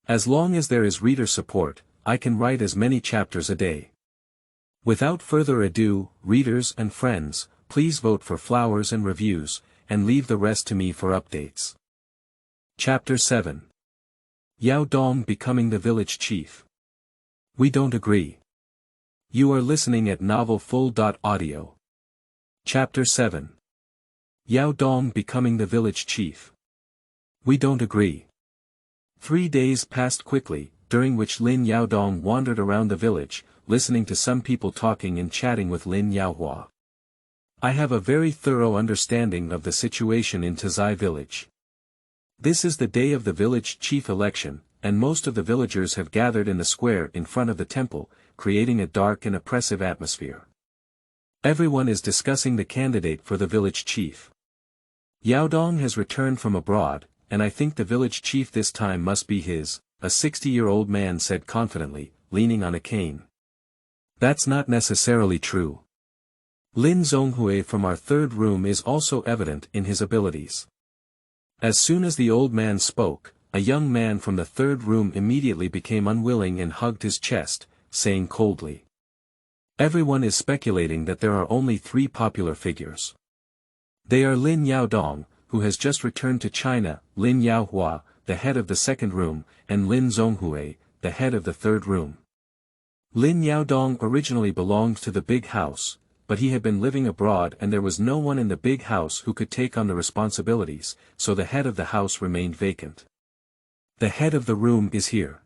As long as there is reader support, I can write as many chapters a day. Without further ado, readers and friends, please vote for flowers and reviews, and leave the rest to me for updates. Chapter 7. Yaodong becoming the village chief. We don't agree. You are listening at novelfull.audio. Chapter 7. Yaodong becoming the village chief. We don't agree. 3 days passed quickly, during which Lin Yaodong wandered around the village, listening to some people talking and chatting with Lin Yaohua. I have a very thorough understanding of the situation in Tazhai village. This is the day of the village chief election, and most of the villagers have gathered in the square in front of the temple, creating a dark and oppressive atmosphere. Everyone is discussing the candidate for the village chief. Yaodong has returned from abroad, and I think the village chief this time must be his, a 60-year-old man said confidently, leaning on a cane. That's not necessarily true. Lin Zhonghui from our third room is also evident in his abilities. As soon as the old man spoke, a young man from the third room immediately became unwilling and hugged his chest, saying coldly. Everyone is speculating that there are only 3 popular figures. They are Lin Yaodong, who has just returned to China, Lin Yaohua, the head of the second room, and Lin Zhonghui, the head of the third room. Lin Yaodong originally belonged to the big house, but he had been living abroad and there was no one in the big house who could take on the responsibilities, so the head of the house remained vacant. The head of the room is here.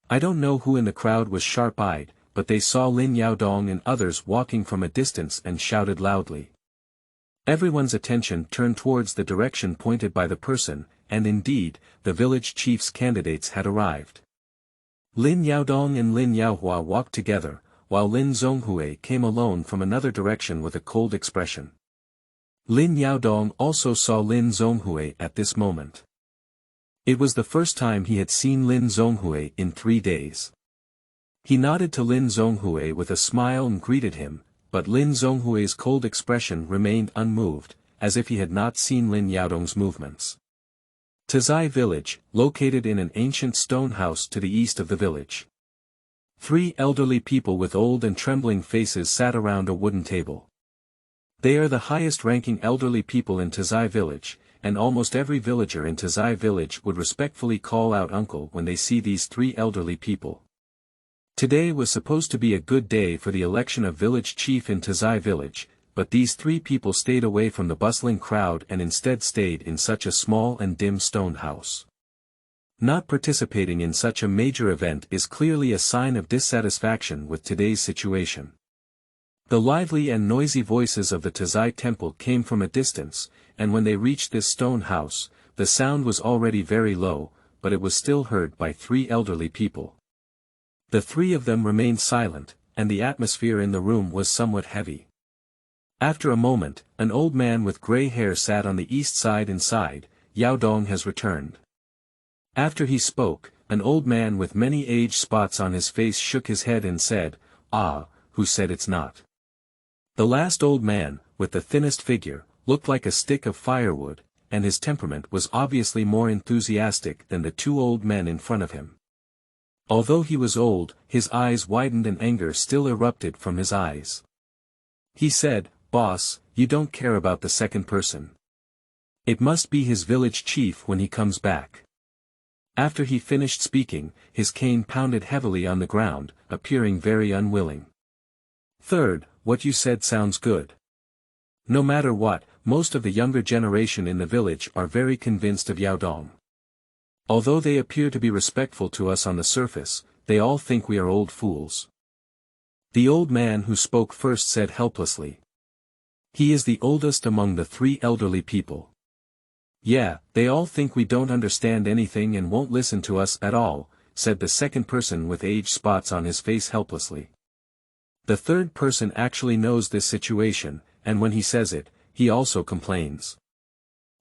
I don't know who in the crowd was sharp-eyed, but they saw Lin Yaodong and others walking from a distance and shouted loudly. Everyone's attention turned towards the direction pointed by the person, and indeed, the village chief's candidates had arrived. Lin Yaodong and Lin Yaohua walked together, while Lin Zhonghui came alone from another direction with a cold expression. Lin Yaodong also saw Lin Zhonghui at this moment. It was the first time he had seen Lin Zhonghui in 3 days. He nodded to Lin Zhonghui with a smile and greeted him, but Lin Zhonghui's cold expression remained unmoved, as if he had not seen Lin Yaodong's movements. Tazhai village, located in an ancient stone house to the east of the village. 3 elderly people with old and trembling faces sat around a wooden table. They are the highest-ranking elderly people in Tazhai village, and almost every villager in Tazhai village would respectfully call out uncle when they see these 3 elderly people. Today was supposed to be a good day for the election of village chief in Tazhai village, but these 3 people stayed away from the bustling crowd and instead stayed in such a small and dim stone house. Not participating in such a major event is clearly a sign of dissatisfaction with today's situation. The lively and noisy voices of the Tazhai temple came from a distance, and when they reached this stone house, the sound was already very low, but it was still heard by 3 elderly people. The 3 of them remained silent, and the atmosphere in the room was somewhat heavy. After a moment, an old man with gray hair sat on the east side and sighed. Yaodong has returned. After he spoke, an old man with many age spots on his face shook his head and said, "Ah, who said it's not?" The last old man, with the thinnest figure, looked like a stick of firewood, and his temperament was obviously more enthusiastic than the 2 old men in front of him. Although he was old, his eyes widened and anger still erupted from his eyes. He said, "Boss, you don't care about the second person. It must be his village chief when he comes back." After he finished speaking, his cane pounded heavily on the ground, appearing very unwilling. "Third, what you said sounds good. No matter what, most of the younger generation in the village are very convinced of Yaodong. Although they appear to be respectful to us on the surface, they all think we are old fools. The old man who spoke first said helplessly. He is the oldest among the 3 elderly people. Yeah, they all think we don't understand anything and won't listen to us at all, said the second person with age spots on his face helplessly. The third person actually knows this situation, and when he says it, he also complains.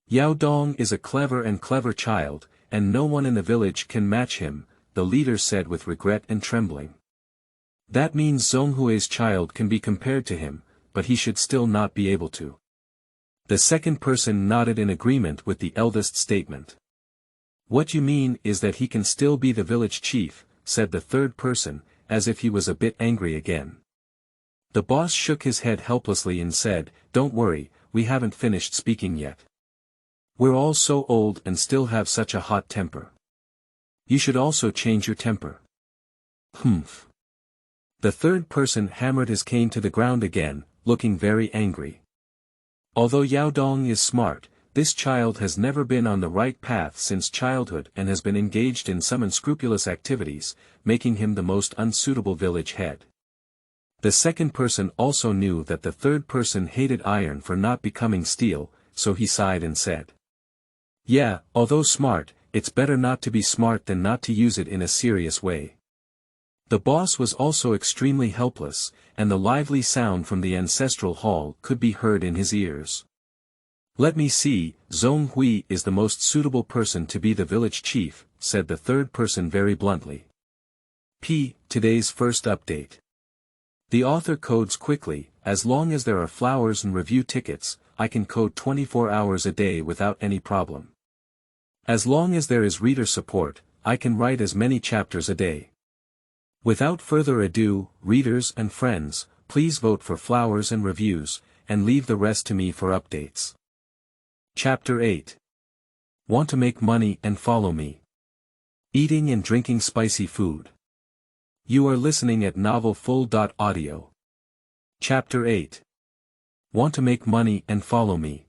Yaodong is a clever child, and no one in the village can match him, the leader said with regret and trembling. That means Zhonghui's child can be compared to him, but he should still not be able to. The second person nodded in agreement with the eldest statement. What you mean is that he can still be the village chief, said the third person, as if he was a bit angry again. The boss shook his head helplessly and said, "Don't worry, we haven't finished speaking yet. We're all so old and still have such a hot temper. You should also change your temper." Humph. The third person hammered his cane to the ground again, looking very angry. Although Yaodong is smart, this child has never been on the right path since childhood and has been engaged in some unscrupulous activities, making him the most unsuitable village head. The second person also knew that the third person hated iron for not becoming steel, so he sighed and said. Yeah, although smart, it's better not to be smart than not to use it in a serious way. The boss was also extremely helpless, and the lively sound from the ancestral hall could be heard in his ears. Let me see, Zhonghui is the most suitable person to be the village chief, said the third person very bluntly. Today's first update. The author codes quickly. As long as there are flowers and review tickets, I can code 24 hours a day without any problem. As long as there is reader support, I can write as many chapters a day. Without further ado, readers and friends, please vote for flowers and reviews, and leave the rest to me for updates. Chapter 8. Want to make money and follow me. Eating and drinking spicy food. You are listening at novelfull.audio. Chapter 8. Want to make money and follow me.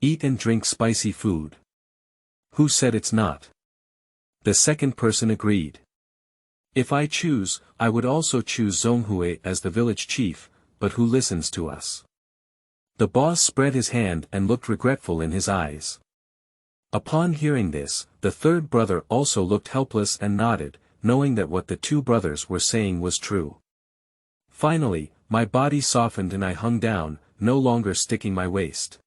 Eat and drink spicy food. Who said it's not? The second person agreed. If I choose, I would also choose Zhonghui as the village chief, but who listens to us? The boss spread his hand and looked regretful in his eyes. Upon hearing this, the third brother also looked helpless and nodded, knowing that what the 2 brothers were saying was true. Finally, my body softened and I hung down, no longer sticking my waist.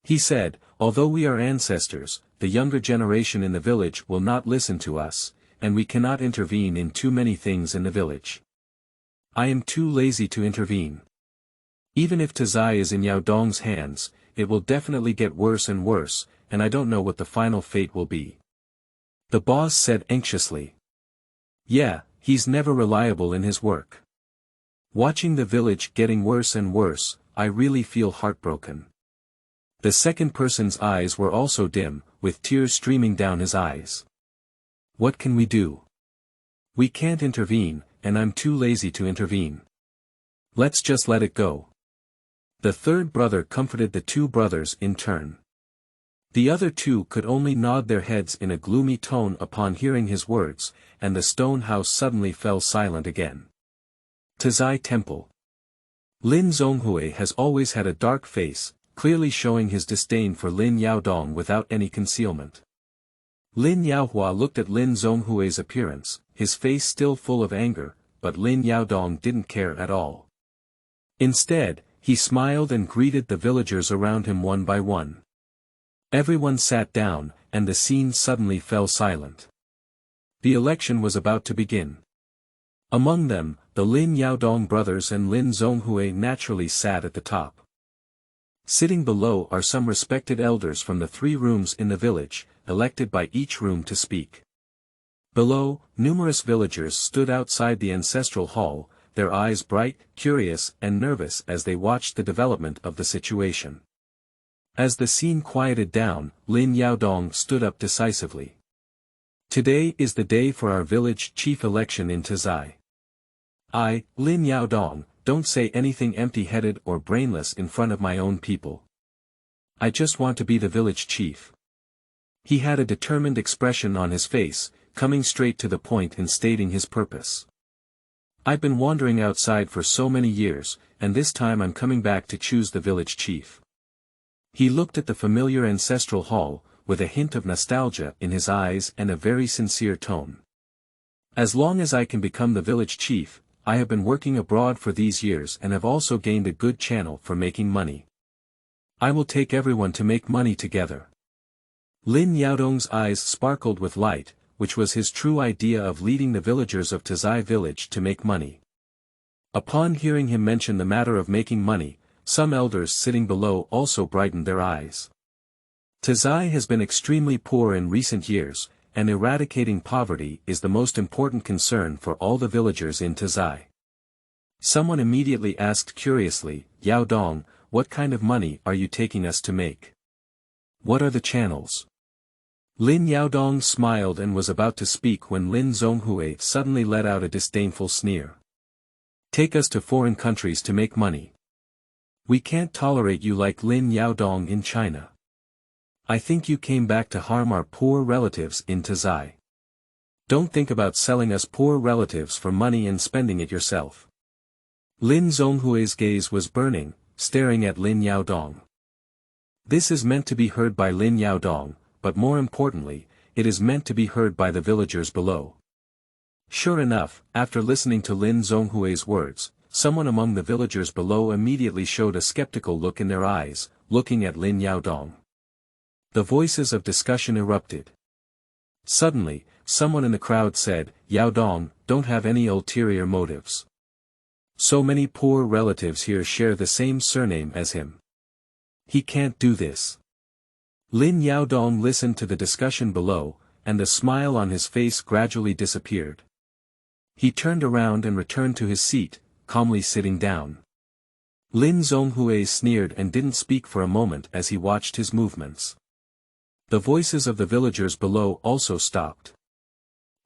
He said, although we are ancestors, the younger generation in the village will not listen to us, and we cannot intervene in too many things in the village. I am too lazy to intervene. Even if Tazhai is in Yaodong's hands, it will definitely get worse and worse, and I don't know what the final fate will be. The boss said anxiously. Yeah, he's never reliable in his work. Watching the village getting worse and worse, I really feel heartbroken. The second person's eyes were also dim, with tears streaming down his eyes. What can we do? We can't intervene, and I'm too lazy to intervene. Let's just let it go. The third brother comforted the 2 brothers in turn. The other 2 could only nod their heads in a gloomy tone upon hearing his words, and the stone house suddenly fell silent again. Tazhai Temple. Lin Zhonghui has always had a dark face, clearly showing his disdain for Lin Yaodong without any concealment. Lin Yaohua looked at Lin Zhonghui's appearance, his face still full of anger, but Lin Yaodong didn't care at all. Instead, he smiled and greeted the villagers around him one by one. Everyone sat down, and the scene suddenly fell silent. The election was about to begin. Among them, the Lin Yaodong brothers and Lin Zhonghui naturally sat at the top. Sitting below are some respected elders from the 3 rooms in the village, elected by each room to speak. Below, numerous villagers stood outside the ancestral hall, their eyes bright, curious, and nervous as they watched the development of the situation. As the scene quieted down, Lin Yaodong stood up decisively. Today is the day for our village chief election in Tazhai. I, Lin Yaodong, don't say anything empty-headed or brainless in front of my own people. I just want to be the village chief. He had a determined expression on his face, coming straight to the point and stating his purpose. "I've been wandering outside for so many years, and this time I'm coming back to choose the village chief." He looked at the familiar ancestral hall, with a hint of nostalgia in his eyes and a very sincere tone. "As long as I can become the village chief, I have been working abroad for these years and have also gained a good channel for making money. I will take everyone to make money together." Lin Yaodong's eyes sparkled with light, which was his true idea of leading the villagers of Tazhai village to make money. Upon hearing him mention the matter of making money, some elders sitting below also brightened their eyes. Tazhai has been extremely poor in recent years, and eradicating poverty is the most important concern for all the villagers in Tazhai. Someone immediately asked curiously, "Yaodong, what kind of money are you taking us to make? What are the channels?" Lin Yaodong smiled and was about to speak when Lin Zhonghui suddenly let out a disdainful sneer. "Take us to foreign countries to make money. We can't tolerate you like Lin Yaodong in China. I think you came back to harm our poor relatives in Tazhai. Don't think about selling us poor relatives for money and spending it yourself." Lin Zhonghui's gaze was burning, staring at Lin Yaodong. This is meant to be heard by Lin Yaodong, but more importantly, it is meant to be heard by the villagers below. Sure enough, after listening to Lin Zhonghui's words, someone among the villagers below immediately showed a skeptical look in their eyes, looking at Lin Yaodong. The voices of discussion erupted. Suddenly, someone in the crowd said, "Yaodong, don't have any ulterior motives. So many poor relatives here share the same surname as him. He can't do this." Lin Yaodong listened to the discussion below, and the smile on his face gradually disappeared. He turned around and returned to his seat, calmly sitting down. Lin Zhonghui sneered and didn't speak for a moment as he watched his movements. The voices of the villagers below also stopped.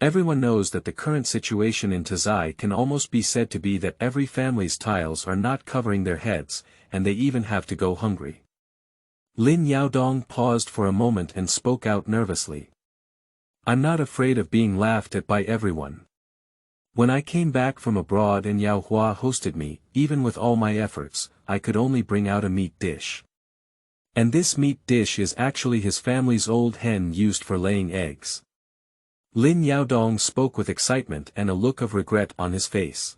Everyone knows that the current situation in Tazhai can almost be said to be that every family's tiles are not covering their heads, and they even have to go hungry. Lin Yaodong paused for a moment and spoke out nervously. "I'm not afraid of being laughed at by everyone. When I came back from abroad and Yao Hua hosted me, even with all my efforts, I could only bring out a meat dish. And this meat dish is actually his family's old hen used for laying eggs." Lin Yaodong spoke with excitement and a look of regret on his face.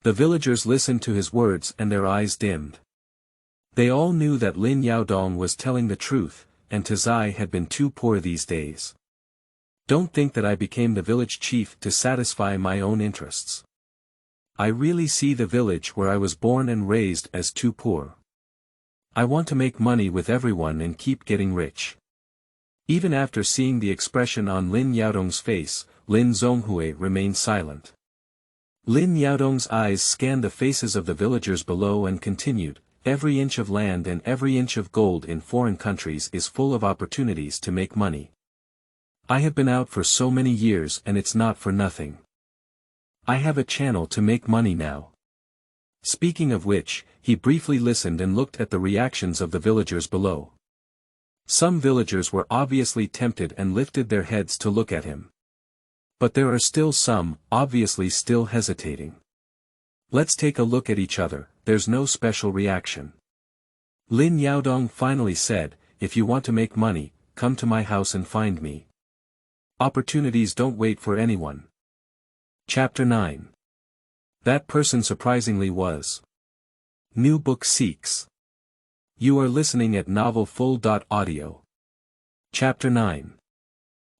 The villagers listened to his words and their eyes dimmed. They all knew that Lin Yaodong was telling the truth, and Tazhai had been too poor these days. "Don't think that I became the village chief to satisfy my own interests. I really see the village where I was born and raised as too poor. I want to make money with everyone and keep getting rich." Even after seeing the expression on Lin Yaodong's face, Lin Zhonghui remained silent. Lin Yaodong's eyes scanned the faces of the villagers below and continued, "Every inch of land and every inch of gold in foreign countries is full of opportunities to make money. I have been out for so many years and it's not for nothing. I have a channel to make money now." Speaking of which, he briefly listened and looked at the reactions of the villagers below. Some villagers were obviously tempted and lifted their heads to look at him. But there are still some, obviously still hesitating. "Let's take a look at each other, there's no special reaction." Lin Yaodong finally said, "If you want to make money, come to my house and find me. Opportunities don't wait for anyone." Chapter 9. That person surprisingly was. New Book Seeks. You are listening at novelfull.audio. Chapter 9.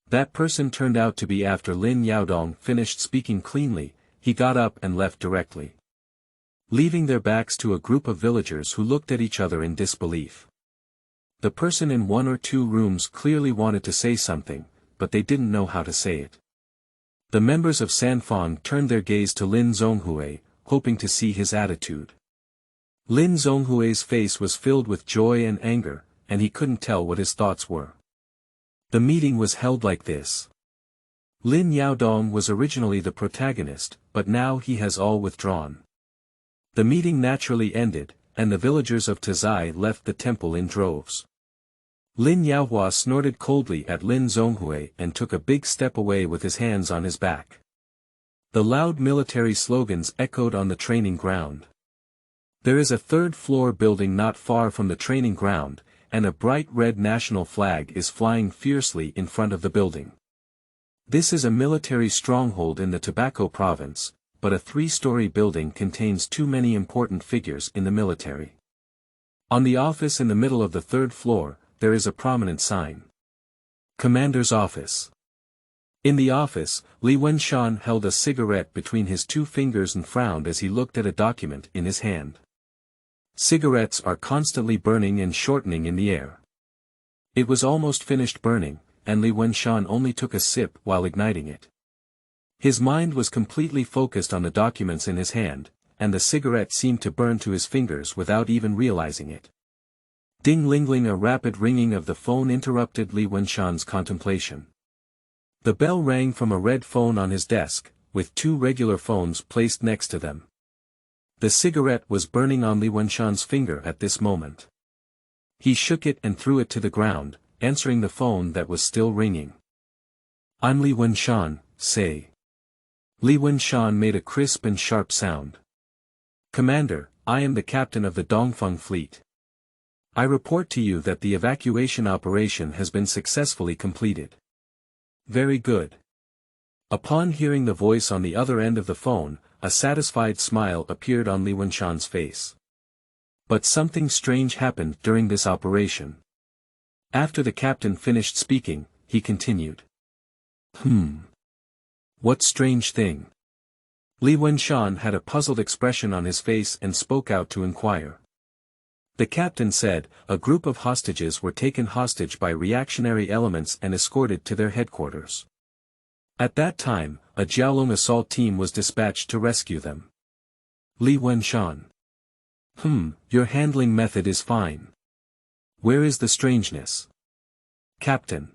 That person turned out to be after Lin Yaodong finished speaking cleanly, he got up and left directly, leaving their backs to a group of villagers who looked at each other in disbelief. The person in one or two rooms clearly wanted to say something, but they didn't know how to say it. The members of Sanfang turned their gaze to Lin Zhonghui, hoping to see his attitude. Lin Zhonghui's face was filled with joy and anger, and he couldn't tell what his thoughts were. The meeting was held like this. Lin Yaodong was originally the protagonist, but now he has all withdrawn. The meeting naturally ended, and the villagers of Tazhai left the temple in droves. Lin Yaodong snorted coldly at Lin Zhonghui and took a big step away with his hands on his back. The loud military slogans echoed on the training ground. There is a third-floor building not far from the training ground, and a bright red national flag is flying fiercely in front of the building. This is a military stronghold in the Tobacco province, but a 3-story building contains too many important figures in the military. On the office in the middle of the 3rd floor, there is a prominent sign. Commander's Office. In the office, Li Wenshan held a cigarette between his 2 fingers and frowned as he looked at a document in his hand. Cigarettes are constantly burning and shortening in the air. It was almost finished burning, and Li Wenshan only took a sip while igniting it. His mind was completely focused on the documents in his hand, and the cigarette seemed to burn to his fingers without even realizing it. Ding-ling-ling, a rapid ringing of the phone interrupted Li Wenshan's contemplation. The bell rang from a red phone on his desk, with 2 regular phones placed next to them. The cigarette was burning on Li Wenshan's finger at this moment. He shook it and threw it to the ground, answering the phone that was still ringing. "I'm Li Wenshan, say." Li Wenshan made a crisp and sharp sound. "Commander, I am the captain of the Dongfeng fleet. I report to you that the evacuation operation has been successfully completed." "Very good." Upon hearing the voice on the other end of the phone, a satisfied smile appeared on Li Wenshan's face. But something strange happened during this operation. After the captain finished speaking, he continued. What strange thing?" Li Wenshan had a puzzled expression on his face and spoke out to inquire. The captain said, a group of hostages were taken hostage by reactionary elements and escorted to their headquarters. At that time, a Jiaolong assault team was dispatched to rescue them. Li Wenshan. Your handling method is fine. Where is the strangeness? Captain.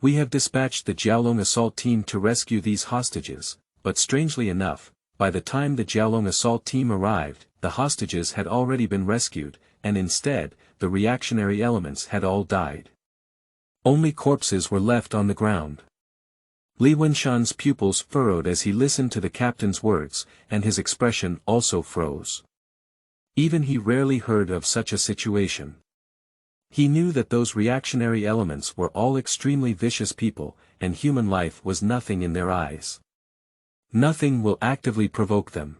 We have dispatched the Jiaolong assault team to rescue these hostages, but strangely enough, by the time the Jiaolong assault team arrived, the hostages had already been rescued, and instead, the reactionary elements had all died. Only corpses were left on the ground. Li Wenshan's pupils furrowed as he listened to the captain's words, and his expression also froze. Even he rarely heard of such a situation. He knew that those reactionary elements were all extremely vicious people, and human life was nothing in their eyes. Nothing will actively provoke them.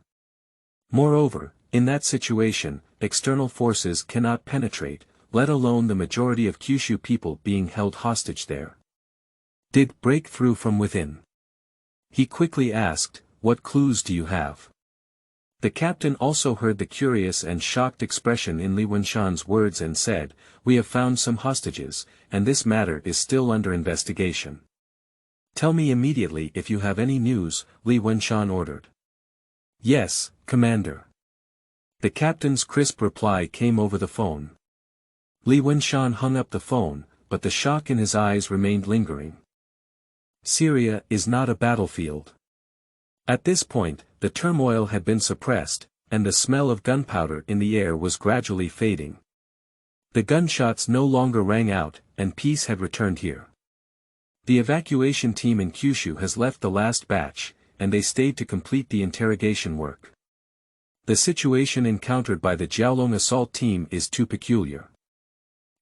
Moreover, in that situation, external forces cannot penetrate, let alone the majority of Kyushu people being held hostage there. Did break through from within? He quickly asked, what clues do you have? The captain also heard the curious and shocked expression in Li Wenshan's words and said, we have found some hostages, and this matter is still under investigation. Tell me immediately if you have any news, Li Wenshan ordered. Yes, Commander. The captain's crisp reply came over the phone. Li Wenshan hung up the phone, but the shock in his eyes remained lingering. Syria is not a battlefield. At this point, the turmoil had been suppressed, and the smell of gunpowder in the air was gradually fading. The gunshots no longer rang out, and peace had returned here. The evacuation team in Kyushu has left the last batch, and they stayed to complete the interrogation work. The situation encountered by the Jiaolong assault team is too peculiar.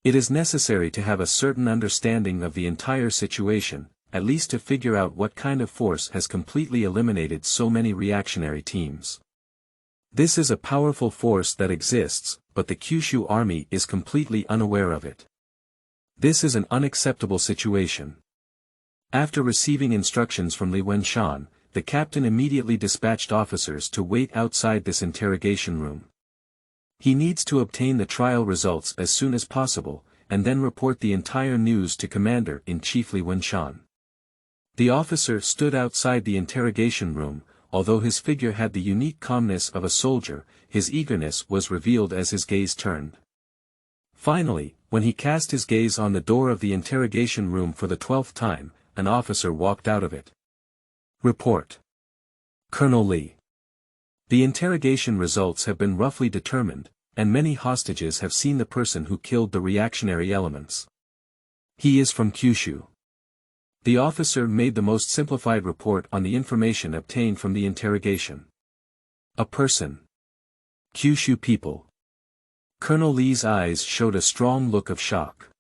It is necessary to have a certain understanding of the entire situation, at least to figure out what kind of force has completely eliminated so many reactionary teams. This is a powerful force that exists, but the Kyushu army is completely unaware of it. This is an unacceptable situation. After receiving instructions from Li Wenshan, the captain immediately dispatched officers to wait outside this interrogation room. He needs to obtain the trial results as soon as possible, and then report the entire news to Commander-in-Chief Li Wenshan. The officer stood outside the interrogation room. Although his figure had the unique calmness of a soldier, his eagerness was revealed as his gaze turned. Finally, when he cast his gaze on the door of the interrogation room for the 12th time, an officer walked out of it. Report. Colonel Li. The interrogation results have been roughly determined, and many hostages have seen the person who killed the reactionary elements. He is from Kyushu. The officer made the most simplified report on the information obtained from the interrogation. A person. Kyushu people. Colonel Lee's eyes showed a strong look of shock.